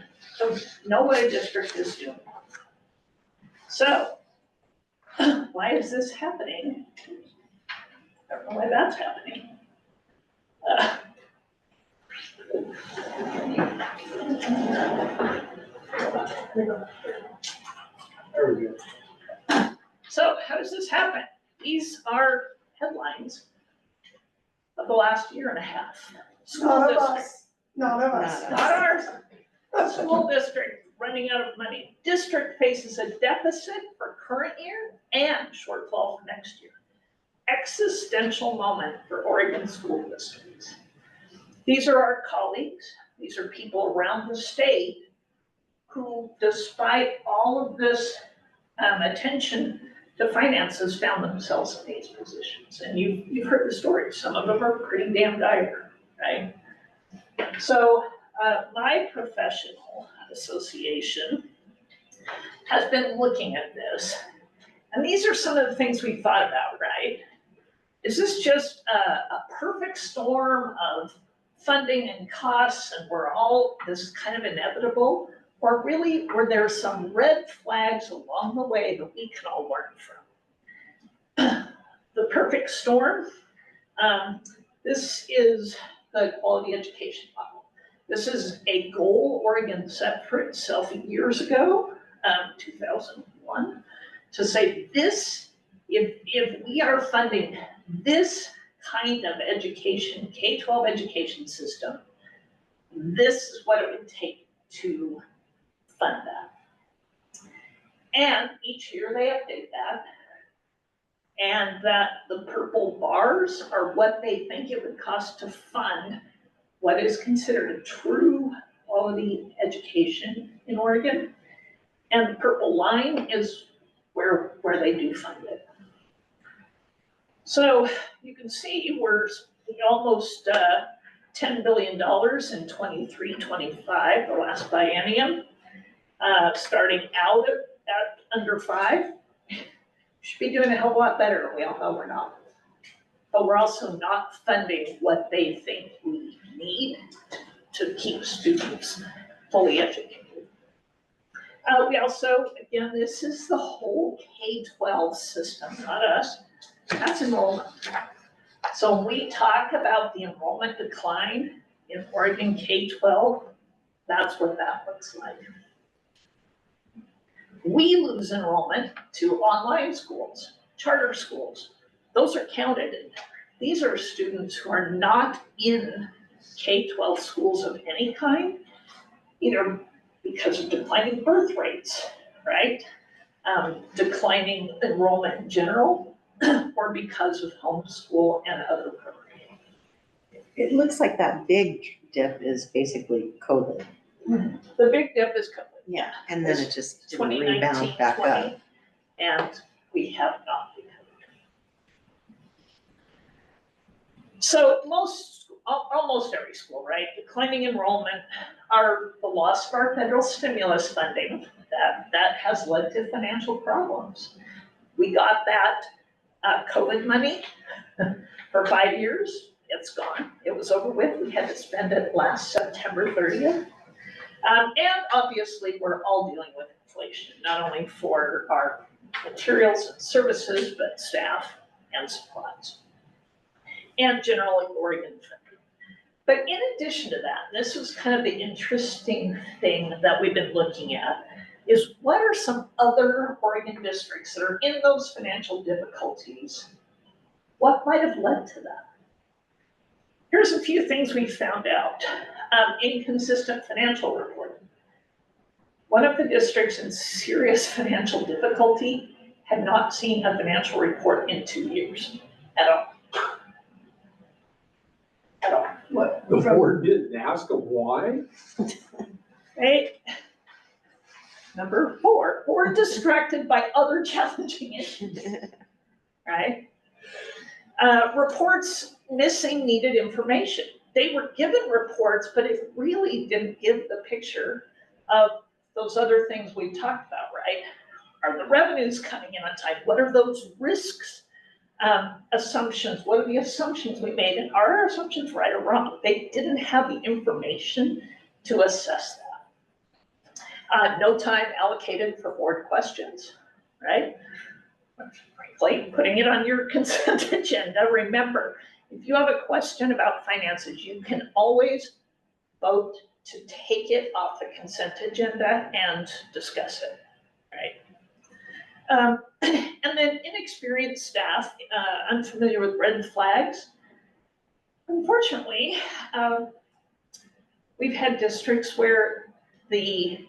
of know what a district is doing. So why is this happening? I don't know why that's happening. There we go. So how does this happen? These are headlines of the last year and a half. School Not of district, us, not of us. not ours. School district running out of money. District faces a deficit for current year and shortfall for next year. Existential moment for Oregon school districts. These are our colleagues. These are people around the state who, despite all of this attention to finances, found themselves in these positions. And you've heard the stories. Some of them are pretty damn dire, right? So my professional association has been looking at this. And these are some of the things we thought about, right? Is this just a perfect storm of funding and costs and we're all, this is kind of inevitable? Or really, were there some red flags along the way that we can all learn from? The perfect storm, this is the quality education model. This is a goal Oregon set for itself years ago, 2001, to say this, if we are funding this kind of education, K-12 education system, this is what it would take to fund that. And each year they update that. And that the purple bars are what they think it would cost to fund what is considered a true quality education in Oregon. And the purple line is where they do fund it. So you can see we're almost $10 billion in 23-25, the last biennium. Starting out at under 5, should be doing a hell of a lot better. We all know we're not. But we're also not funding what they think we need to keep students fully educated. We also, again, this is the whole K-12 system, not us. That's enrollment. So when we talk about the enrollment decline in Oregon K-12, that's what that looks like. We lose enrollment to online schools, charter schools. Those are counted in there. These are students who are not in K-12 schools of any kind, either because of declining birth rates, right? Declining enrollment in general, or because of homeschool and other programs. It looks like that big dip is basically COVID. The big dip is coming. Yeah, and then it just didn't 2019, rebound back 20, up. and we have not recovered. So almost every school, right? Declining enrollment, the loss of our federal stimulus funding, that has led to financial problems. We got that COVID money for 5 years. It's gone. It was over with. We had to spend it last September 30th. And obviously, we're all dealing with inflation, not only for our materials and services, but staff and supplies, and generally Oregon funding. But in addition to that, this was kind of the interesting thing that we've been looking at, is what are some other Oregon districts that are in those financial difficulties? What might have led to that? Here's a few things we found out. Inconsistent financial reporting. One of the districts in serious financial difficulty had not seen a financial report in 2 years at all. At all. What, the board didn't ask them why? Right? Number 4, board distracted by other challenging issues, right? Reports missing needed information. They were given reports, but it really didn't give the picture of those other things we talked about, right? Are the revenues coming in on time? What are those risks, assumptions? What are the assumptions we made? And are our assumptions right or wrong? They didn't have the information to assess that. No time allocated for board questions, right? Frankly, putting it on your consent agenda, remember, if you have a question about finances, you can always vote to take it off the consent agenda and discuss it, right? And then inexperienced staff, unfamiliar with red flags. Unfortunately, we've had districts where the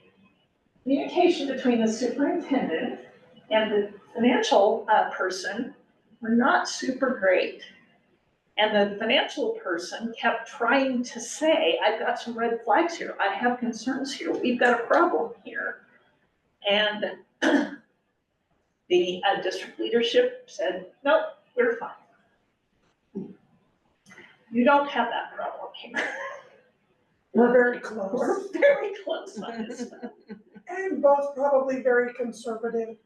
communication between the superintendent and the financial person were not super great. And the financial person kept trying to say, I've got some red flags here. I have concerns here. We've got a problem here. And the district leadership said, nope, we're fine. You don't have that problem here. We're very close. We're very close on this stuff. And both probably very conservative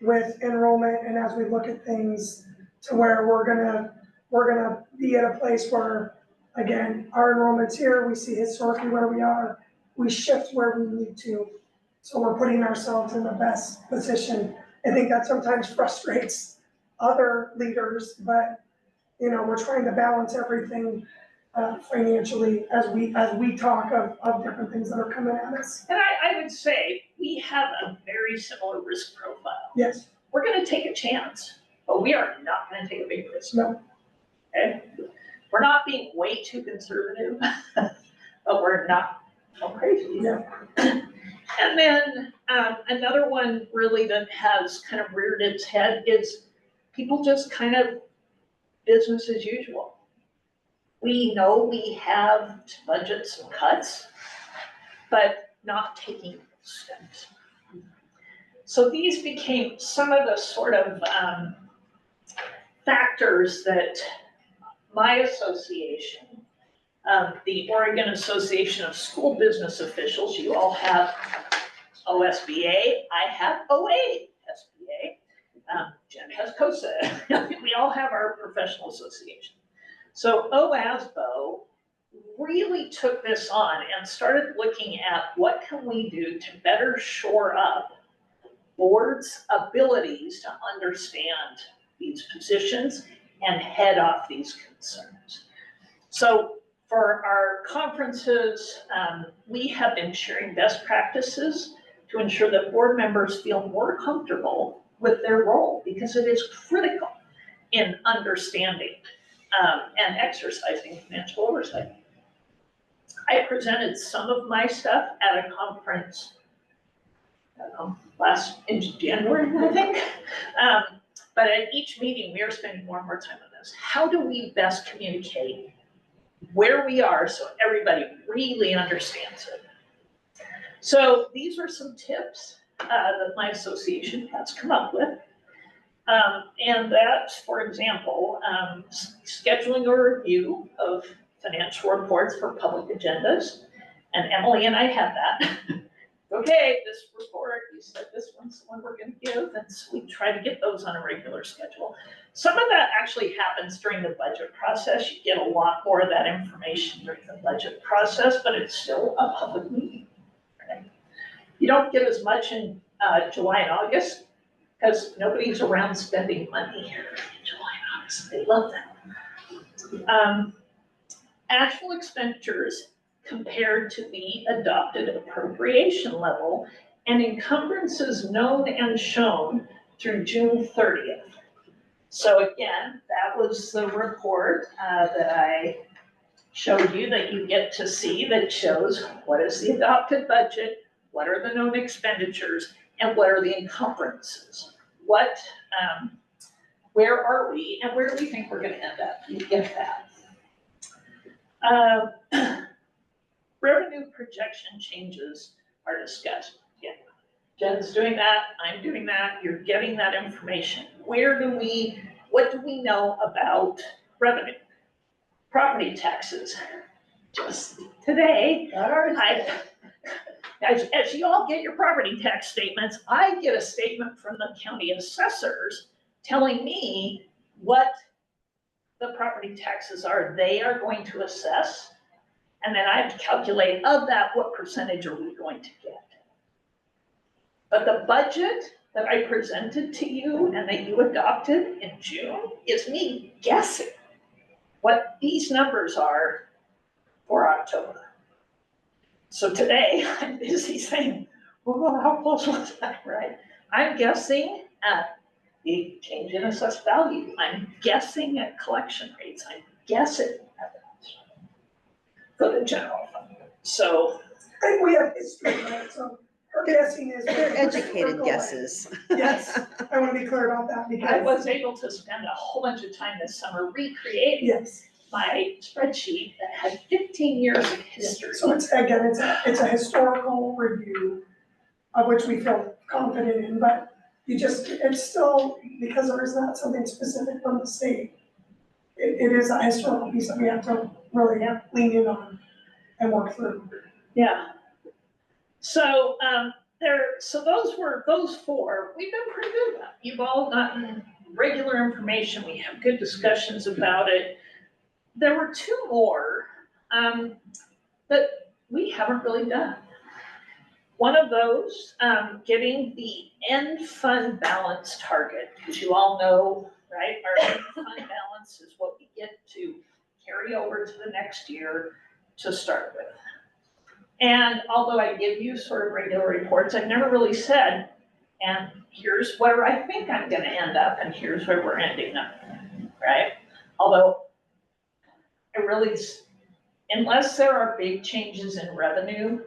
with enrollment, and as we look at things to where we're gonna be at a place where, again, our enrollment's here, we see historically where we are, we shift where we need to. So we're putting ourselves in the best position. I think that sometimes frustrates other leaders, but we're trying to balance everything financially as we talk of different things that are coming at us. And I would say we have a very similar risk profile. Yes. We're gonna take a chance, but we are not gonna take a big risk. No. Okay? We're not being way too conservative, but we're not so crazy. Yeah. And then another one really that has kind of reared its head is people just kind of business as usual. We know we have to budget some cuts, but not taking steps. So these became some of the sort of factors that my association, the Oregon Association of School Business Officials, you all have OSBA, I have OASBA, Jen has COSA. We all have our professional association. So OASBO really took this on and started looking at what can we do to better shore up boards' abilities to understand these positions and head off these concerns. So for our conferences, we have been sharing best practices to ensure that board members feel more comfortable with their role, because it is critical in understanding and exercising financial oversight. I presented some of my stuff at a conference in January, I think. But at each meeting, we are spending more and more time on this. How do we best communicate where we are so everybody really understands it? So these are some tips that my association has come up with. And that's, for example, scheduling a review of financial reports for public agendas. And Emily and I had that. Okay, this report, you said this one's the one we're gonna give, and so we try to get those on a regular schedule. Some of that actually happens during the budget process. You get a lot more of that information during the budget process, but it's still a public meeting. Right? You don't get as much in July and August, because nobody's around spending money in July and August. They love that. Actual expenditures compared to the adopted appropriation level and encumbrances known and shown through June 30th. So again, that was the report that I showed you that you get to see that shows what is the adopted budget, what are the known expenditures, and what are the encumbrances. Where are we and where do we think we're gonna end up? You get that. Revenue projection changes are discussed. Yeah. Jen's doing that, I'm doing that, you're getting that information. What do we know about revenue? Property taxes. Just today, as you all get your property tax statements, I get a statement from the county assessors telling me what the property taxes are they are going to assess. And then I have to calculate of that, what percentage are we going to get? But the budget that I presented to you and that you adopted in June is me guessing what these numbers are for October. So today I'm busy saying, well, how close was that, right? I'm guessing at the change in assessed value. I'm guessing at collection rates. I'm guessing at that for the general fund. So I think we have history, right? So her guessing is. They're we're educated going. guesses. Yes, I want to be clear about that I because, was able to spend a whole bunch of time this summer recreating yes. my spreadsheet that had 15 years of history. So it's a historical review of which we feel confident in, but it's still, because there is not something specific from the state. It is a historical piece that we have to really lean in on and work through. Yeah. So so those were those four. We've been pretty good at that. You've all gotten regular information. We have good discussions about it. There were two more that we haven't really done. One of those, getting the end fund balance target, because you all know, right, our end fund balance is what we get to carry over to the next year to start with. And although I give you sort of regular reports, I've never really said, and here's where I think I'm gonna end up, and here's where we're ending up, right? Although I really, unless there are big changes in revenue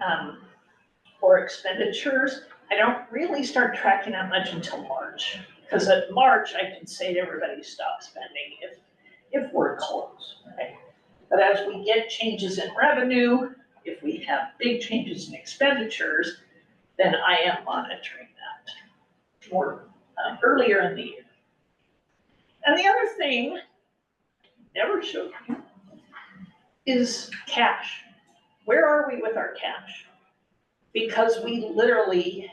or expenditures, I don't really start tracking that much until March. Because at March, I can say to everybody, stop spending if we're close, right? But as we get changes in revenue, if we have big changes in expenditures, then I am monitoring that more earlier in the year. And the other thing, never showed you, is cash. Where are we with our cash? Because we literally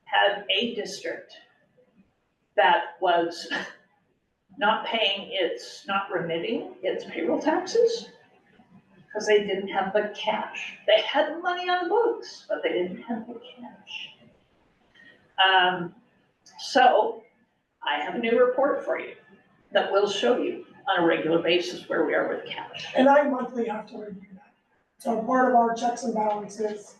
had a district that was not remitting its payroll taxes because they didn't have the cash. They had money on the books, but they didn't have the cash. So I have a new report for you that will show you on a regular basis where we are with cash. And I monthly have to review that. So part of our checks and balances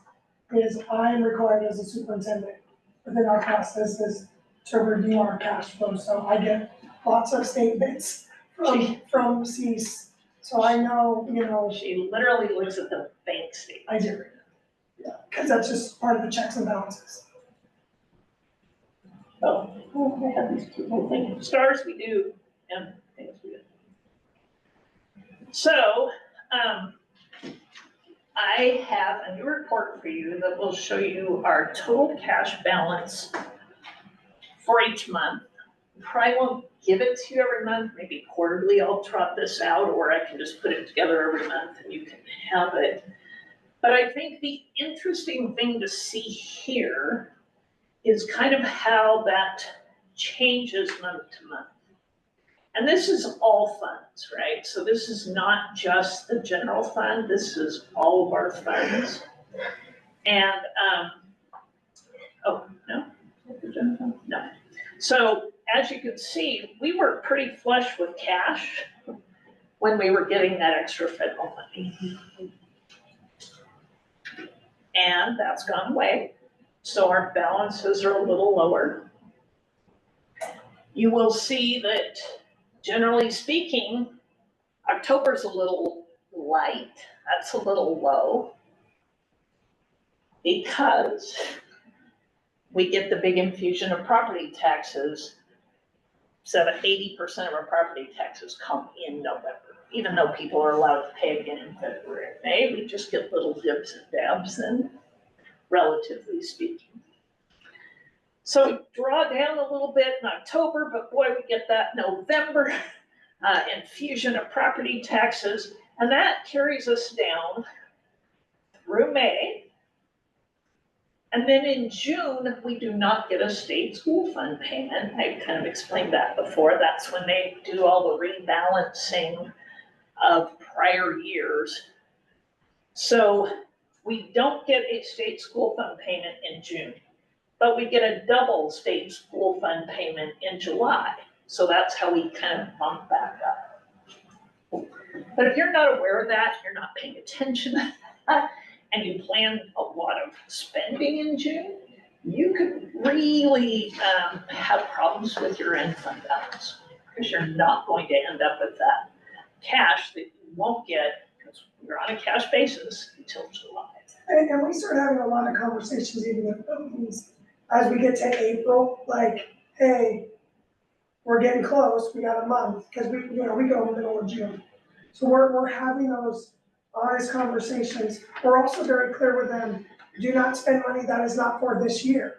is I am required as a superintendent within our processes to review our cash flow. So I get lots of statements from CECE. So I know, She literally looks at the bank statement. I do. Yeah, because that's just part of the checks and balances. So, I have these two little things, stars we do, and things we do. So, I have a new report for you that will show you our total cash balance for each month. Probably won't give it to you every month, maybe quarterly I'll trot this out, or I can just put it together every month and you can have it. But I think the interesting thing to see here is kind of how that changes month to month. And this is all funds, right? So this is not just the general fund, this is all of our funds. And, oh, no? No. So as you can see, we were pretty flush with cash when we were getting that extra federal money. And that's gone away. So our balances are a little lower. You will see that, generally speaking, October's a little light. That's a little low because we get the big infusion of property taxes. 80% of our property taxes come in November, even though people are allowed to pay again in February and May. We just get little dibs and dabs then, relatively speaking. So we draw down a little bit in October, but boy, we get that November infusion of property taxes, and that carries us down through May. And then in June, we do not get a state school fund payment. I kind of explained that before. That's when they do all the rebalancing of prior years. So we don't get a state school fund payment in June, but we get a double state school fund payment in July. So that's how we kind of bump back up. But if you're not aware of that, you're not paying attention to that, and you plan a lot of spending in June, you could really have problems with your end fund balance because you're not going to end up with that cash that you won't get because you're on a cash basis until July. And we start having a lot of conversations even with buildings as we get to April, like, hey, we're getting close, we got a month, because we go in the middle of June. So we're having those honest conversations. We're also very clear with them, do not spend money that is not for this year,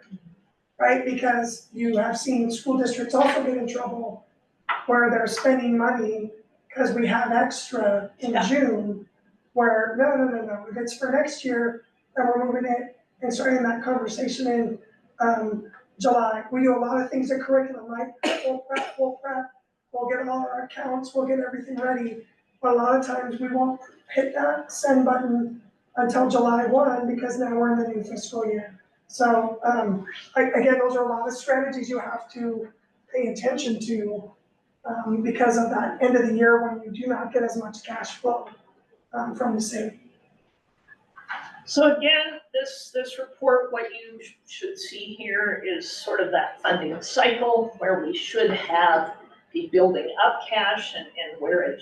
right? Because you have seen school districts also get in trouble where they're spending money because we have extra in June, where no, if it's for next year, then we're moving it and starting that conversation in July. We do a lot of things in curriculum, right? We'll prep, we'll get all our accounts, we'll get everything ready. But a lot of times we won't hit that send button until July 1 because now we're in the new fiscal year. So again, those are a lot of strategies you have to pay attention to because of that end of the year when you do not get as much cash flow from the state. So again, this report, what you should see here is sort of that funding cycle where we should have the building up cash and where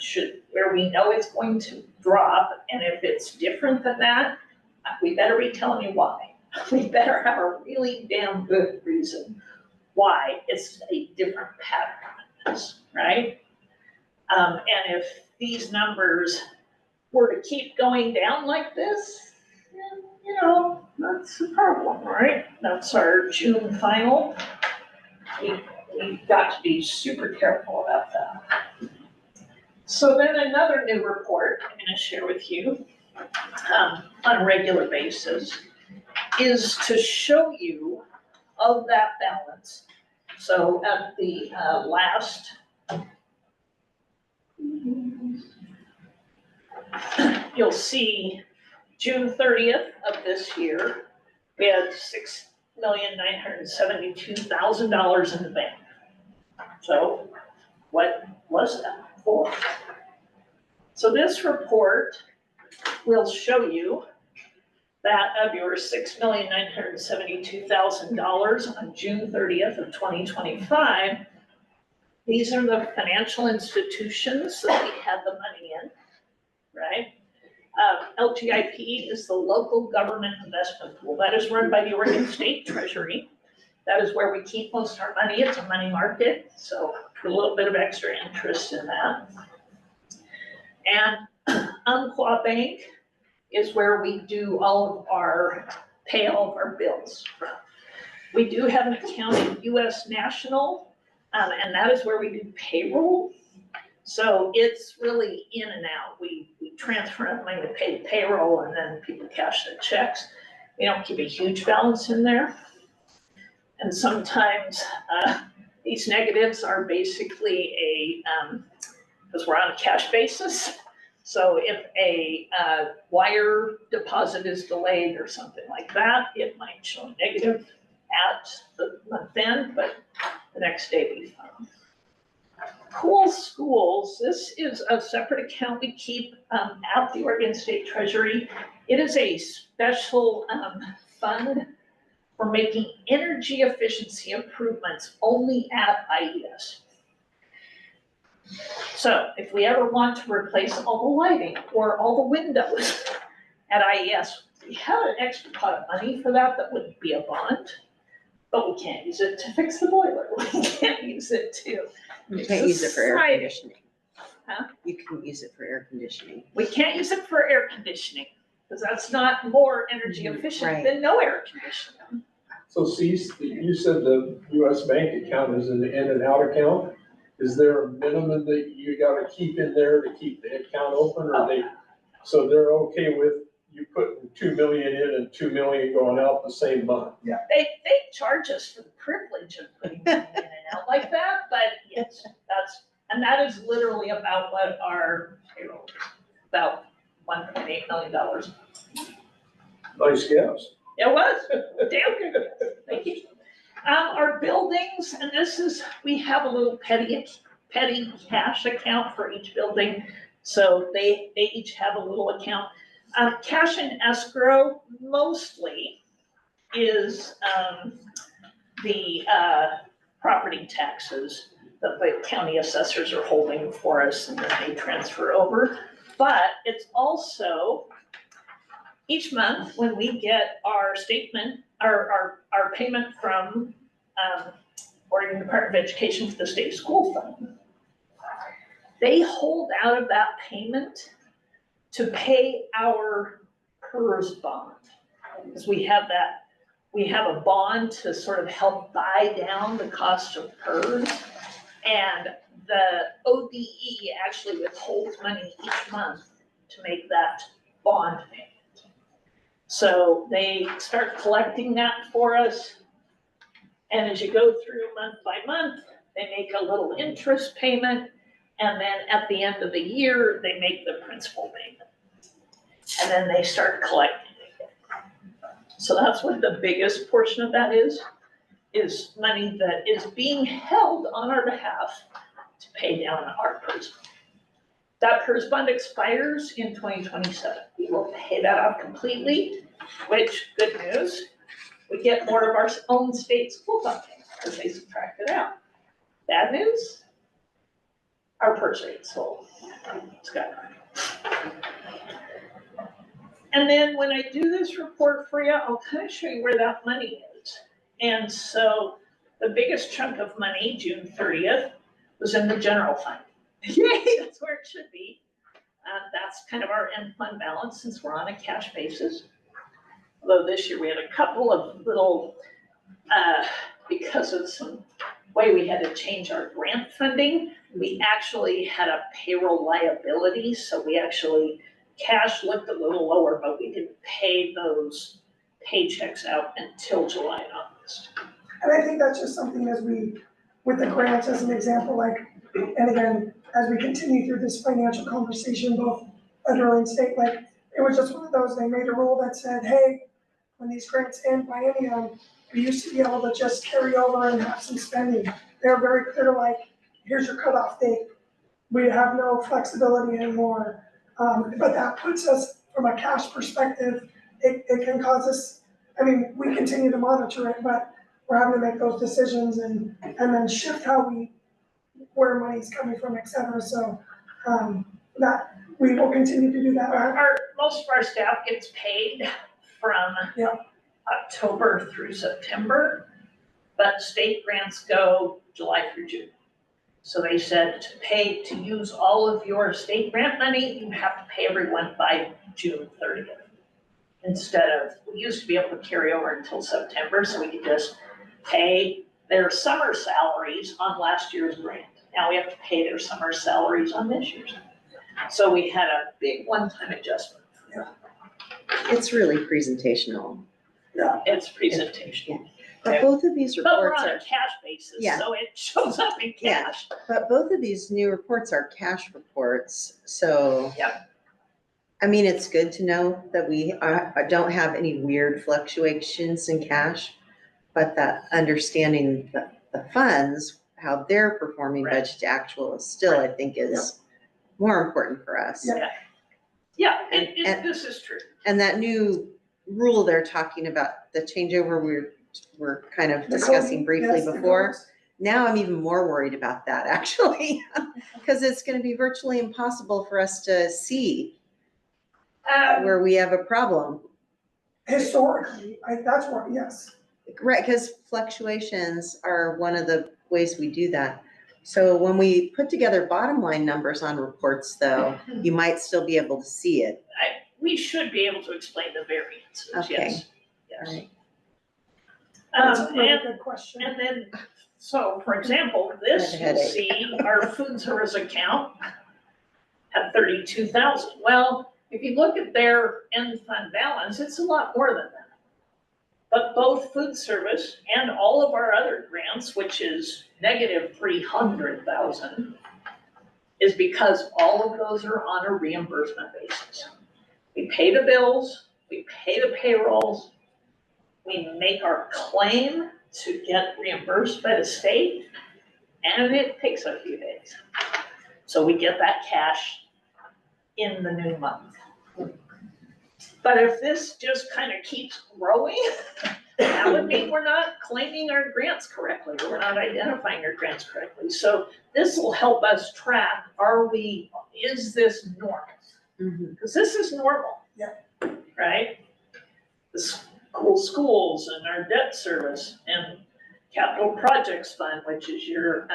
we know it's going to drop. And if it's different than that, we better be telling you why. We better have a really damn good reason why it's a different pattern, right? And if these numbers were to keep going down like this, you know, that's a problem, right? That's our June final. We've got to be super careful about that. So then another new report I'm gonna share with you, on a regular basis, is to show you of that balance. So at the, last, you'll see June 30th of this year, we had $6,972,000 in the bank. So what was that for? So this report will show you that of your $6,972,000 on June 30th of 2025, these are the financial institutions that we had the money in, right? LGIP is the local government investment pool. That is run by the Oregon State Treasury. That is where we keep most of our money. It's a money market, so a little bit of extra interest in that. And Umpqua Bank is where we do all of our, pay all of our bills from. We do have an account in US National, and that is where we do payroll. So it's really in and out. We transfer money to pay payroll and then people cash their checks. We don't keep a huge balance in there. And sometimes these negatives are basically because we're on a cash basis. So if a wire deposit is delayed or something like that, it might show negative at the month end, but the next day we found. Pool schools, this is a separate account we keep at the Oregon State Treasury. It is a special fund for making energy efficiency improvements only at IES. So if we ever want to replace all the lighting or all the windows at IES, we have an extra pot of money for that would be a bond, but we can't use it to fix the boiler. We can't use it to. You can't use it for air Society. conditioning. Huh? You can use it for air conditioning. We can't use it for air conditioning, because that's not more energy efficient Right. than no air conditioning. So Cease, you said the US bank account is an in and out account. Is there a minimum that you gotta keep in there to keep the account open, or so they're okay with you putting 2 million in and 2 million going out the same month? They charge us for the privilege of putting money in and out like that, but yes, that is literally about what our payroll is, about $1.8 million. Nice guess. It was, damn good, thank you. Our buildings, and this is, we have a little petty cash account for each building, so they each have a little account. Cash and escrow mostly is the property taxes that the county assessors are holding for us and then they transfer over. But it's also each month when we get our statement, our payment from Oregon Department of Education for the state school fund, they hold out of that payment to pay our PERS bond. Because we have a bond to sort of help buy down the cost of PERS. And the ODE actually withholds money each month to make that bond payment. So they start collecting that for us. And as you go through month by month, they make a little interest payment. And then at the end of the year, they make the principal payment. And then they start collecting again. So that's what the biggest portion of that is money that is being held on our behalf to pay down our PERS. That PERS bond expires in 2027. We will pay that off completely, which, good news, we get more of our own state school fund because they subtract it out. Bad news, our PERS rate's low. It's got And then when I do this report for you, I'll kind of show you where that money is. And so the biggest chunk of money, June 30th, was in the general fund. Yay, that's where it should be. That's kind of our end fund balance since we're on a cash basis. Although this year we had a couple of little, because of some way we had to change our grant funding, we actually had a payroll liability, so we actually, cash looked a little lower, but we didn't pay those paychecks out until July and August. And I think that's just something as we, with the grants as an example, like, and again, as we continue through this financial conversation, both federal and state, like, it was just one of those, they made a rule that said, hey, when these grants end biennium, we used to be able to just carry over and have some spending. They're very clear, like, here's your cutoff date. We have no flexibility anymore. But that puts us, from a cash perspective, it can cause us, I mean, we continue to monitor it, but we're having to make those decisions and then shift where money's coming from, et cetera. So, that, we will continue to do that. Most of our staff gets paid from October through September, but state grants go July through June. So they said to use all of your state grant money, you have to pay everyone by June 30th. Instead of, we used to be able to carry over until September, so we could just pay their summer salaries on last year's grant. Now we have to pay their summer salaries on this year's. So we had a big one-time adjustment. It's really presentational. It's presentation. But both of these But we're reports on a are, cash basis, Yeah. so it shows up in Yeah. cash. but both of these new reports are cash reports, so. Yeah. I mean, it's good to know that we don't have any weird fluctuations in cash, but that understanding the funds, how they're performing Right. budget to actual is still, I think, is more important for us. Yeah. Yeah, And- this is true. And that new rule they're talking about, the changeover we're kind of The discussing coding, briefly yes, the before. codes. Now I'm even more worried about that, actually, because it's gonna be virtually impossible for us to see where we have a problem. Historically, that's where, yes. Right, because fluctuations are one of the ways we do that. So when we put together bottom line numbers on reports, though, you might still be able to see it. We should be able to explain the variances, Okay. yes. Yes. Right. That's a really And good question. then, so for example, this, I you'll had a headache. see our food service account at 32,000. Well, if you look at their end fund balance, it's a lot more than that. But both food service and all of our other grants, which is negative 300,000, is because all of those are on a reimbursement basis. We pay the bills, we pay the payrolls, we make our claim to get reimbursed by the state, and it takes a few days. So we get that cash in the new month. But if this just kind of keeps growing, that would mean we're not claiming our grants correctly, or we're not identifying our grants correctly. So this will help us track, is this normal? Mhm. Because this is normal. Yeah. Right? The schools and our debt service and capital projects fund, which is your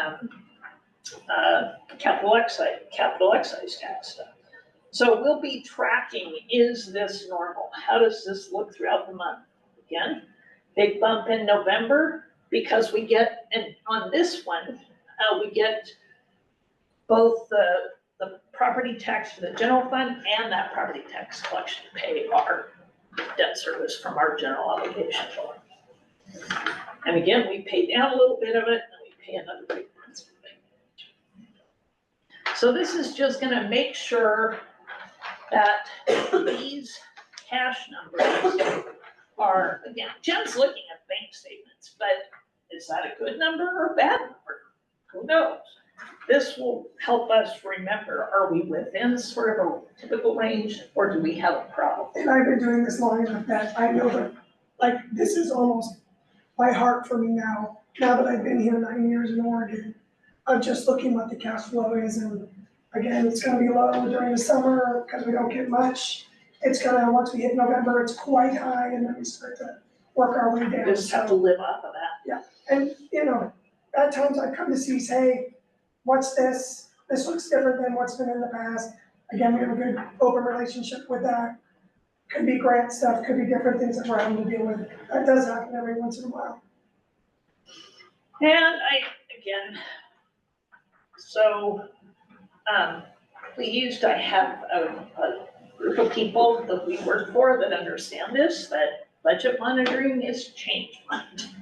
capital excise tax stuff. So we'll be tracking, is this normal? How does this look throughout the month? Again, big bump in November because we get, and on this one, we get both the property tax for the general fund and that property tax collection to pay our debt service from our general obligation. And again, we pay down a little bit of it and we pay another big principal payment. So this is just gonna make sure that these cash numbers are, again, Jim's looking at bank statements, but is that a good number or a bad number? Who knows? This will help us remember, are we within sort of a typical range or do we have a problem? And I've been doing this long enough that I know that, like, this is almost by heart for me now that I've been here 9 years in Oregon, of just looking what the cash flow is, and again, it's gonna be low during the summer because we don't get much. It's gonna, once we hit November, it's quite high, and then we start to work our way We down. just have to live off of that. And, you know, at times I come to see, hey, what's this? This looks different than what's been in the past. Again, we have a good open relationship with that. Could be grant stuff, could be different things that we're having to deal with. That does happen every once in a while. And again, so, I have a group of people that we work for that understand this, that budget monitoring is change monitoring.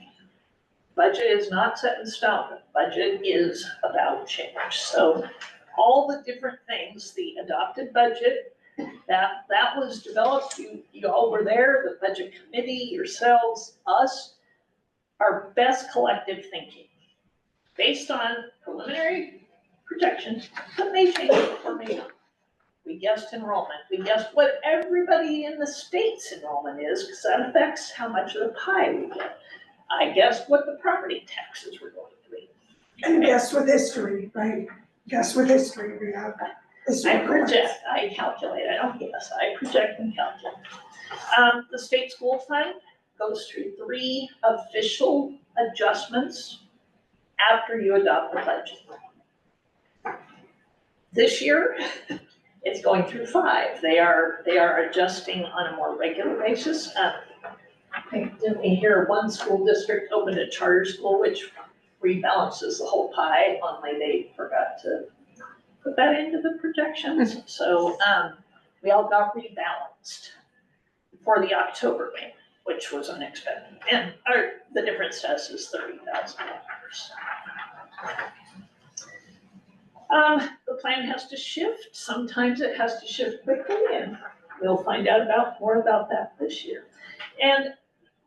Budget is not set in stone, budget is about change. So all the different things, the adopted budget, that was developed, you all were there, the budget committee, yourselves, us, our best collective thinking, based on preliminary projections, that may change or may not. We guessed enrollment, we guessed what everybody in the state's enrollment is, because that affects how much of the pie we get. I guessed what the property taxes were going to be. And guess with history, right? Guess with history, we have I historical. project, I calculate, I don't guess, I project and calculate. The state school fund goes through 3 official adjustments after you adopt the budget. This year, it's going through 5. They are adjusting on a more regular basis. Didn't we hear one school district opened a charter school, which rebalances the whole pie, only they forgot to put that into the projections. So, we all got rebalanced for the October payment, which was unexpected. And the difference to us is $30,000. The plan has to shift. Sometimes it has to shift quickly, and we'll find out more about that this year. And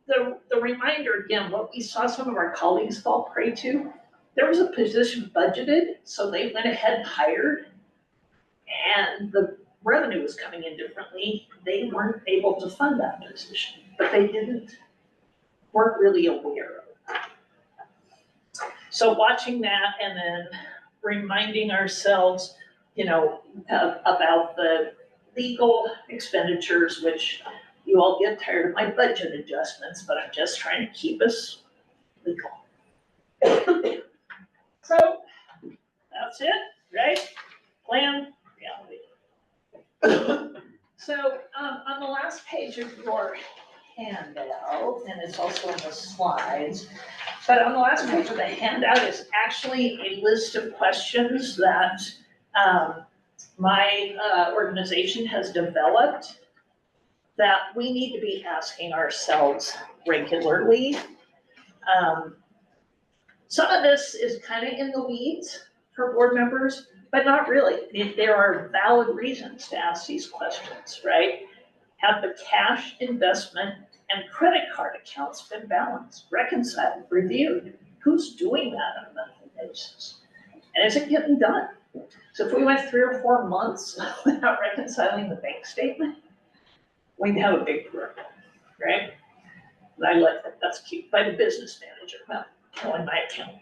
the reminder, again, what we saw some of our colleagues fall prey to, there was a position budgeted, so they went ahead and hired, and the revenue was coming in differently. They weren't able to fund that position, but they weren't really aware of it. So watching that and then reminding ourselves, about the legal expenditures, which you all get tired of my budget adjustments, but I'm just trying to keep us legal. So that's it, right? Plan, reality. So on the last page of your handout, and it's also in the slides, but on the last page of the handout is actually a list of questions that my organization has developed that we need to be asking ourselves regularly. Some of this is kind of in the weeds for board members, but not really. There are valid reasons to ask these questions, right? Have the cash investment and credit card accounts been balanced, reconciled, reviewed? Who's doing that on a monthly basis? And is it getting done? So if we went 3 or 4 months without reconciling the bank statement, we'd have a big problem, right? And I like that, that's cute, by the business manager, well, in my account.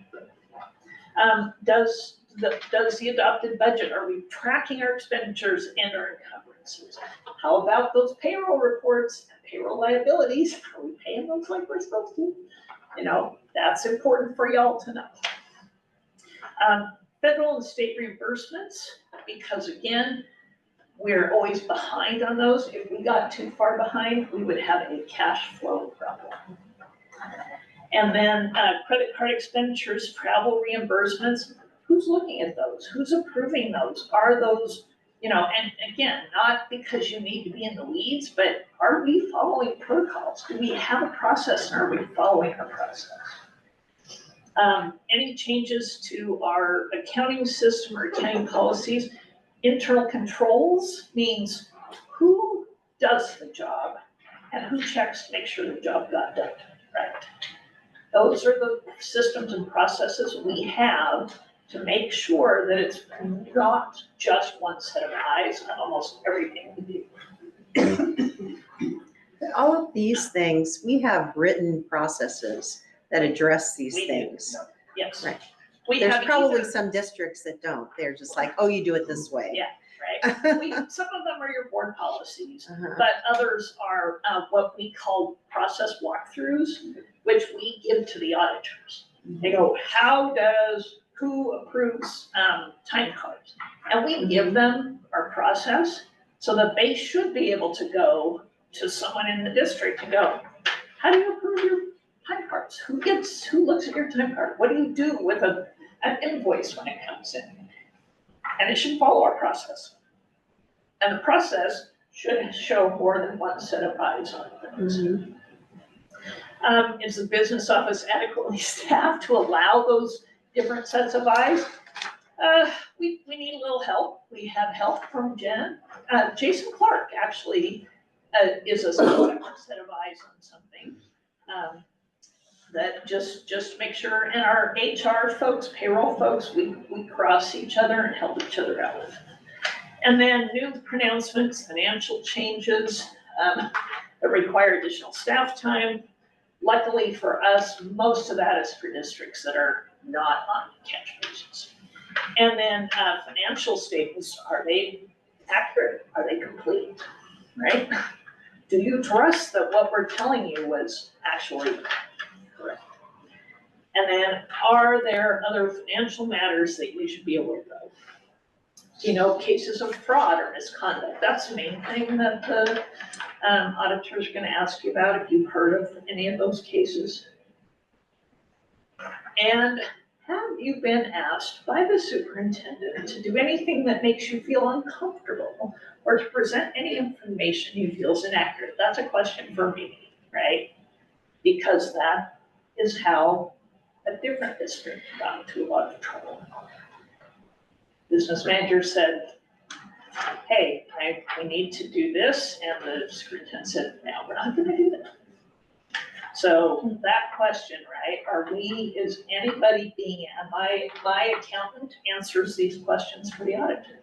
Does the adopted budget, are we tracking our expenditures and our encumbrances? How about those payroll reports and payroll liabilities? Are we paying those like we're supposed to? That's important for y'all to know. Federal and state reimbursements, because again, we're always behind on those. If we got too far behind, we would have a cash flow problem. And then credit card expenditures, travel reimbursements, who's looking at those? Who's approving those? Are those, and again, not because you need to be in the weeds, but are we following protocols? Do we have a process and are we following our process? Any changes to our accounting system or accounting policies? Internal controls means who does the job and who checks to make sure the job got done, right? Those are the systems and processes we have to make sure that it's not just one set of eyes on almost everything we do. All of these things, we have written processes that address these We do. things. Yes. Right. We There's have probably either, some districts that don't. They're just like, oh, you do it this way. Yeah. right? Some of them are your board policies, Uh-huh. but others are what we call process walkthroughs, which we give to the auditors. They go, who approves time cards? And we give them our process so that they should be able to go to someone in the district and go, how do you approve your time cards? Who looks at your time card? What do you do with an invoice when it comes in? And it should follow our process. And the process should show more than one set of eyes on things. Is the business office adequately staffed to allow those different sets of eyes? We need a little help. We have help from Jen. Jason Clark actually is a set of eyes on something. That just make sure, and our HR folks, payroll folks, we cross each other and help each other out with. And then new pronouncements, financial changes that require additional staff time. Luckily for us, most of that is for districts that are not on catch basins. And then financial statements, are they accurate? Are they complete, right? Do you trust that what we're telling you was actually correct? And then are there other financial matters that you should be aware of? You know, cases of fraud or misconduct, that's the main thing that the auditors are gonna ask you about if you've heard of any of those cases. And have you been asked by the superintendent to do anything that makes you feel uncomfortable or to present any information you feel is inaccurate? That's a question for me, right? Because that is how a different district got into a lot of trouble. Business manager said, hey, we need to do this, and the superintendent said, no, we're not gonna do that. So that question, right, is anybody my accountant answers these questions for the auditor.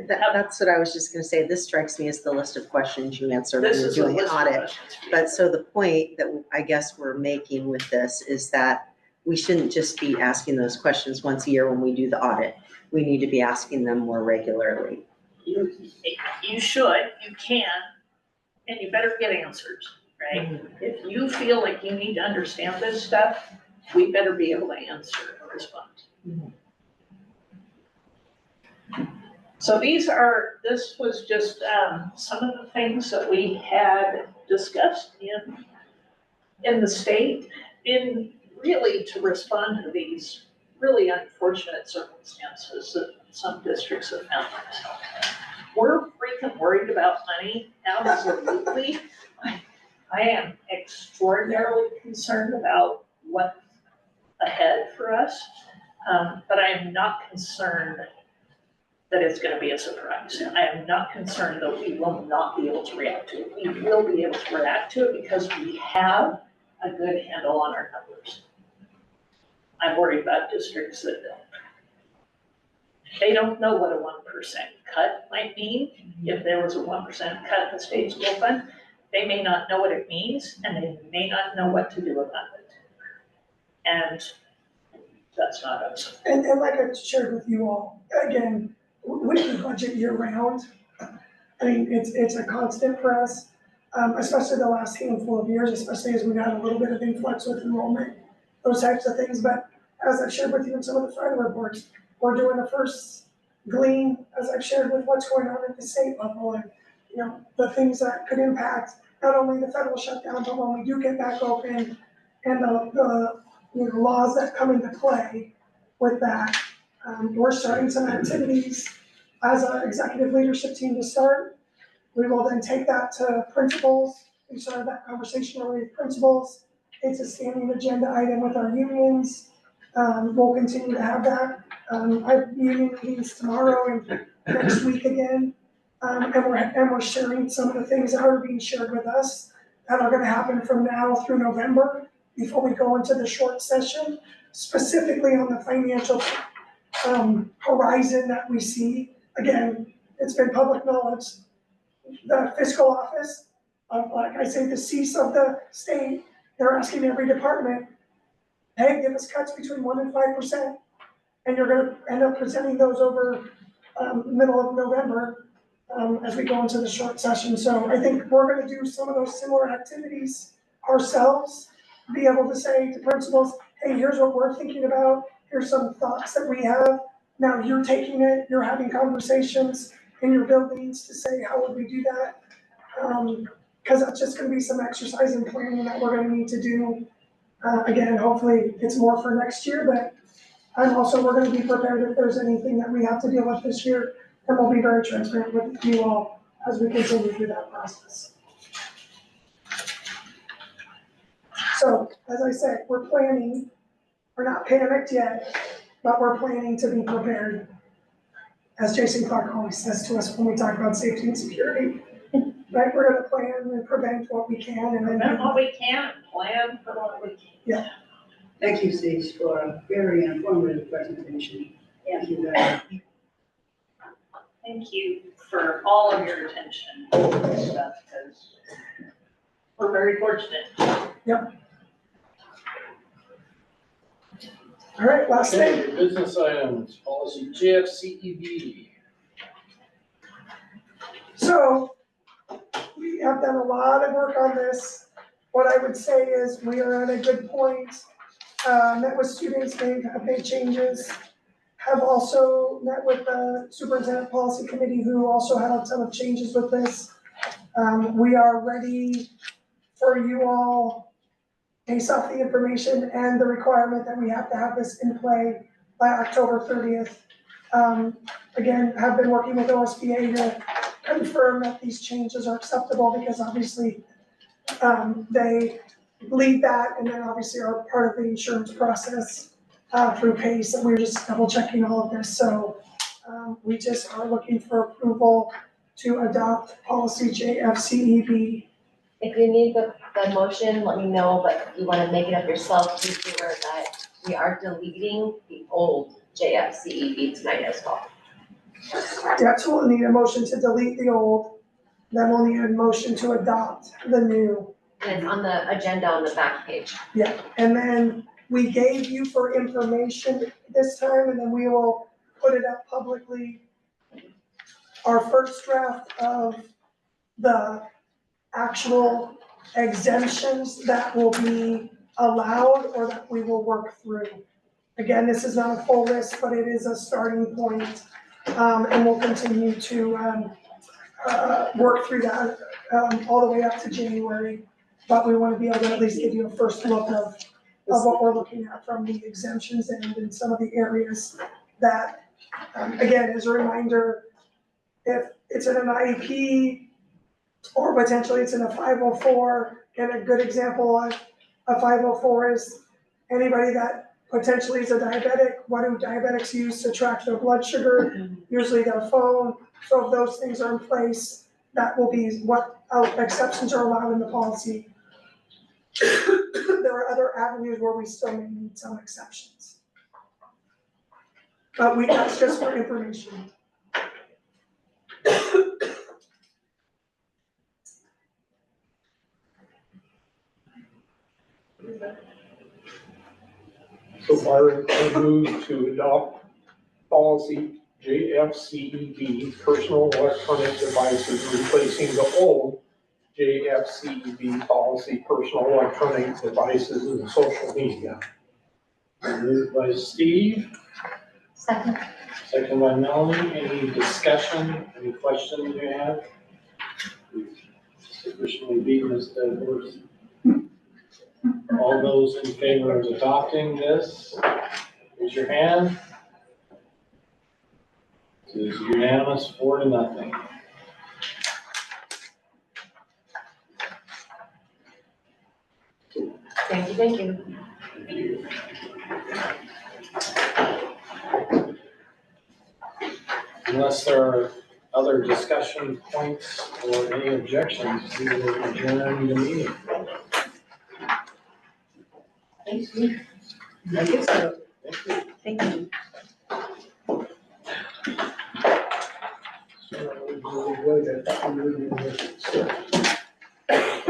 That's what I was just gonna say. This strikes me as the list of questions you answer when This you're is a doing an list of audit. questions for you. But so the point that I guess we're making with this is that we shouldn't just be asking those questions once a year when we do the audit. We need to be asking them more regularly. You should, you can, and you better get answers, right? If you feel like you need to understand this stuff, we better be able to answer and respond. So this was just some of the things that we had discussed in the state in really to respond to these really unfortunate circumstances that some districts have found themselves. We're freaking worried about money, absolutely. I am extraordinarily concerned about what's ahead for us, but I am not concerned that it's gonna be a surprise. I am not concerned that we will not be able to react to it. We will be able to react to it because we have a good handle on our numbers. I'm worried about districts that don't. They don't know what a 1% cut might mean. If there was a 1% cut in the state school fund, they may not know what it means and they may not know what to do about it. And that's not us. And like I shared with you all, again, we can budget year round. I mean, it's a constant for us, especially the last handful of years, especially as we got a little bit of influx with enrollment, those types of things. But as I've shared with you in some of the final reports, we're doing the first glean, as I've shared with what's going on at the state level and, you know, the things that could impact not only the federal shutdown, but when we do get back open and the you know, laws that come into play with that. We're starting some activities as an executive leadership team to start. We will then take that to principals. We started that conversation already with principals. It's a standing agenda item with our unions. We'll continue to have that. I have union meetings tomorrow and next week again. And we're sharing some of the things that are being shared with us that are gonna happen from now through November before we go into the short session, specifically on the financial horizon that we see. Again, it's been public knowledge. The fiscal office, like I say, the cease of the state, they're asking every department, hey, give us cuts between 1% and 5%. And you're gonna end up presenting those over middle of November as we go into the short session. So I think we're gonna do some of those similar activities ourselves, be able to say to principals, hey, here's what we're thinking about. Here's some thoughts that we have. Now you're taking it, you're having conversations in your buildings to say, how would we do that? because that's just gonna be some exercise and planning that we're gonna need to do. Again, hopefully it's more for next year, but I'm also, we're gonna be prepared if there's anything that we have to deal with this year, and we'll be very transparent with you all as we continue through that process. So, as I said, we're planning, we're not panicked yet, but we're planning to be prepared. As Jason Clark always says to us when we talk about safety and security, right, we're gonna plan and prevent what we can and then. Prevent what we can, plan for what we can. Thank you, Steve, for a very informative presentation. Thank you very much. Thank you for all of your attention to this stuff, because we're very fortunate. All right, last thing. Okay, business items, policy JFCEB. So, we have done a lot of work on this. What I would say is we are at a good point. Met with students, have made changes. Have also met with the superintendent policy committee, who also had a ton of changes with this. We are ready for you all, based off the information and the requirement that we have to have this in play by October 30th. Again, have been working with OSBA to confirm that these changes are acceptable, because obviously they lead that, and then obviously are part of the insurance process through PACE, and we're just double checking all of this. So we just are looking for approval to adopt policy JFCEB. If you need the motion, let me know, but if you wanna make it up yourself, please be aware that we are deleting the old JFCEB tonight as well. Yeah, so we'll need a motion to delete the old, then we'll need a motion to adopt the new. And it's on the agenda on the back page. Yeah, and then we gave you for information this time, and then we will put it up publicly. Our first draft of the actual exemptions that will be allowed or that we will work through. Again, this is not a full list, but it is a starting point, and we'll continue to work through that all the way up to January. But we want to be able to at least give you a first look of what we're looking at from the exemptions and in some of the areas that, again, as a reminder, if it's in an IEP or potentially it's in a 504, and a good example of a 504 is anybody that potentially is a diabetic. What do diabetics use to track their blood sugar? Usually their phone. So if those things are in place, that will be what exceptions are allowed in the policy. There are other avenues where we still may need some exceptions. But that's just for information. So Byron, I move to adopt policy JFCEB, personal electronic devices, replacing the old JFCEB policy, personal electronic devices and social media. Moved by Steve, Second. second by Melanie. Any discussion, any questions you have? We've sufficiently beaten this dead horse. All those in favor of adopting this, raise your hand. It is unanimous, 4-0. Thank you, thank you. Thank you. Unless there are other discussion points or any objections, we will adjourn the meeting. Thanks, Steve. Thank you. Thank you. So, really good.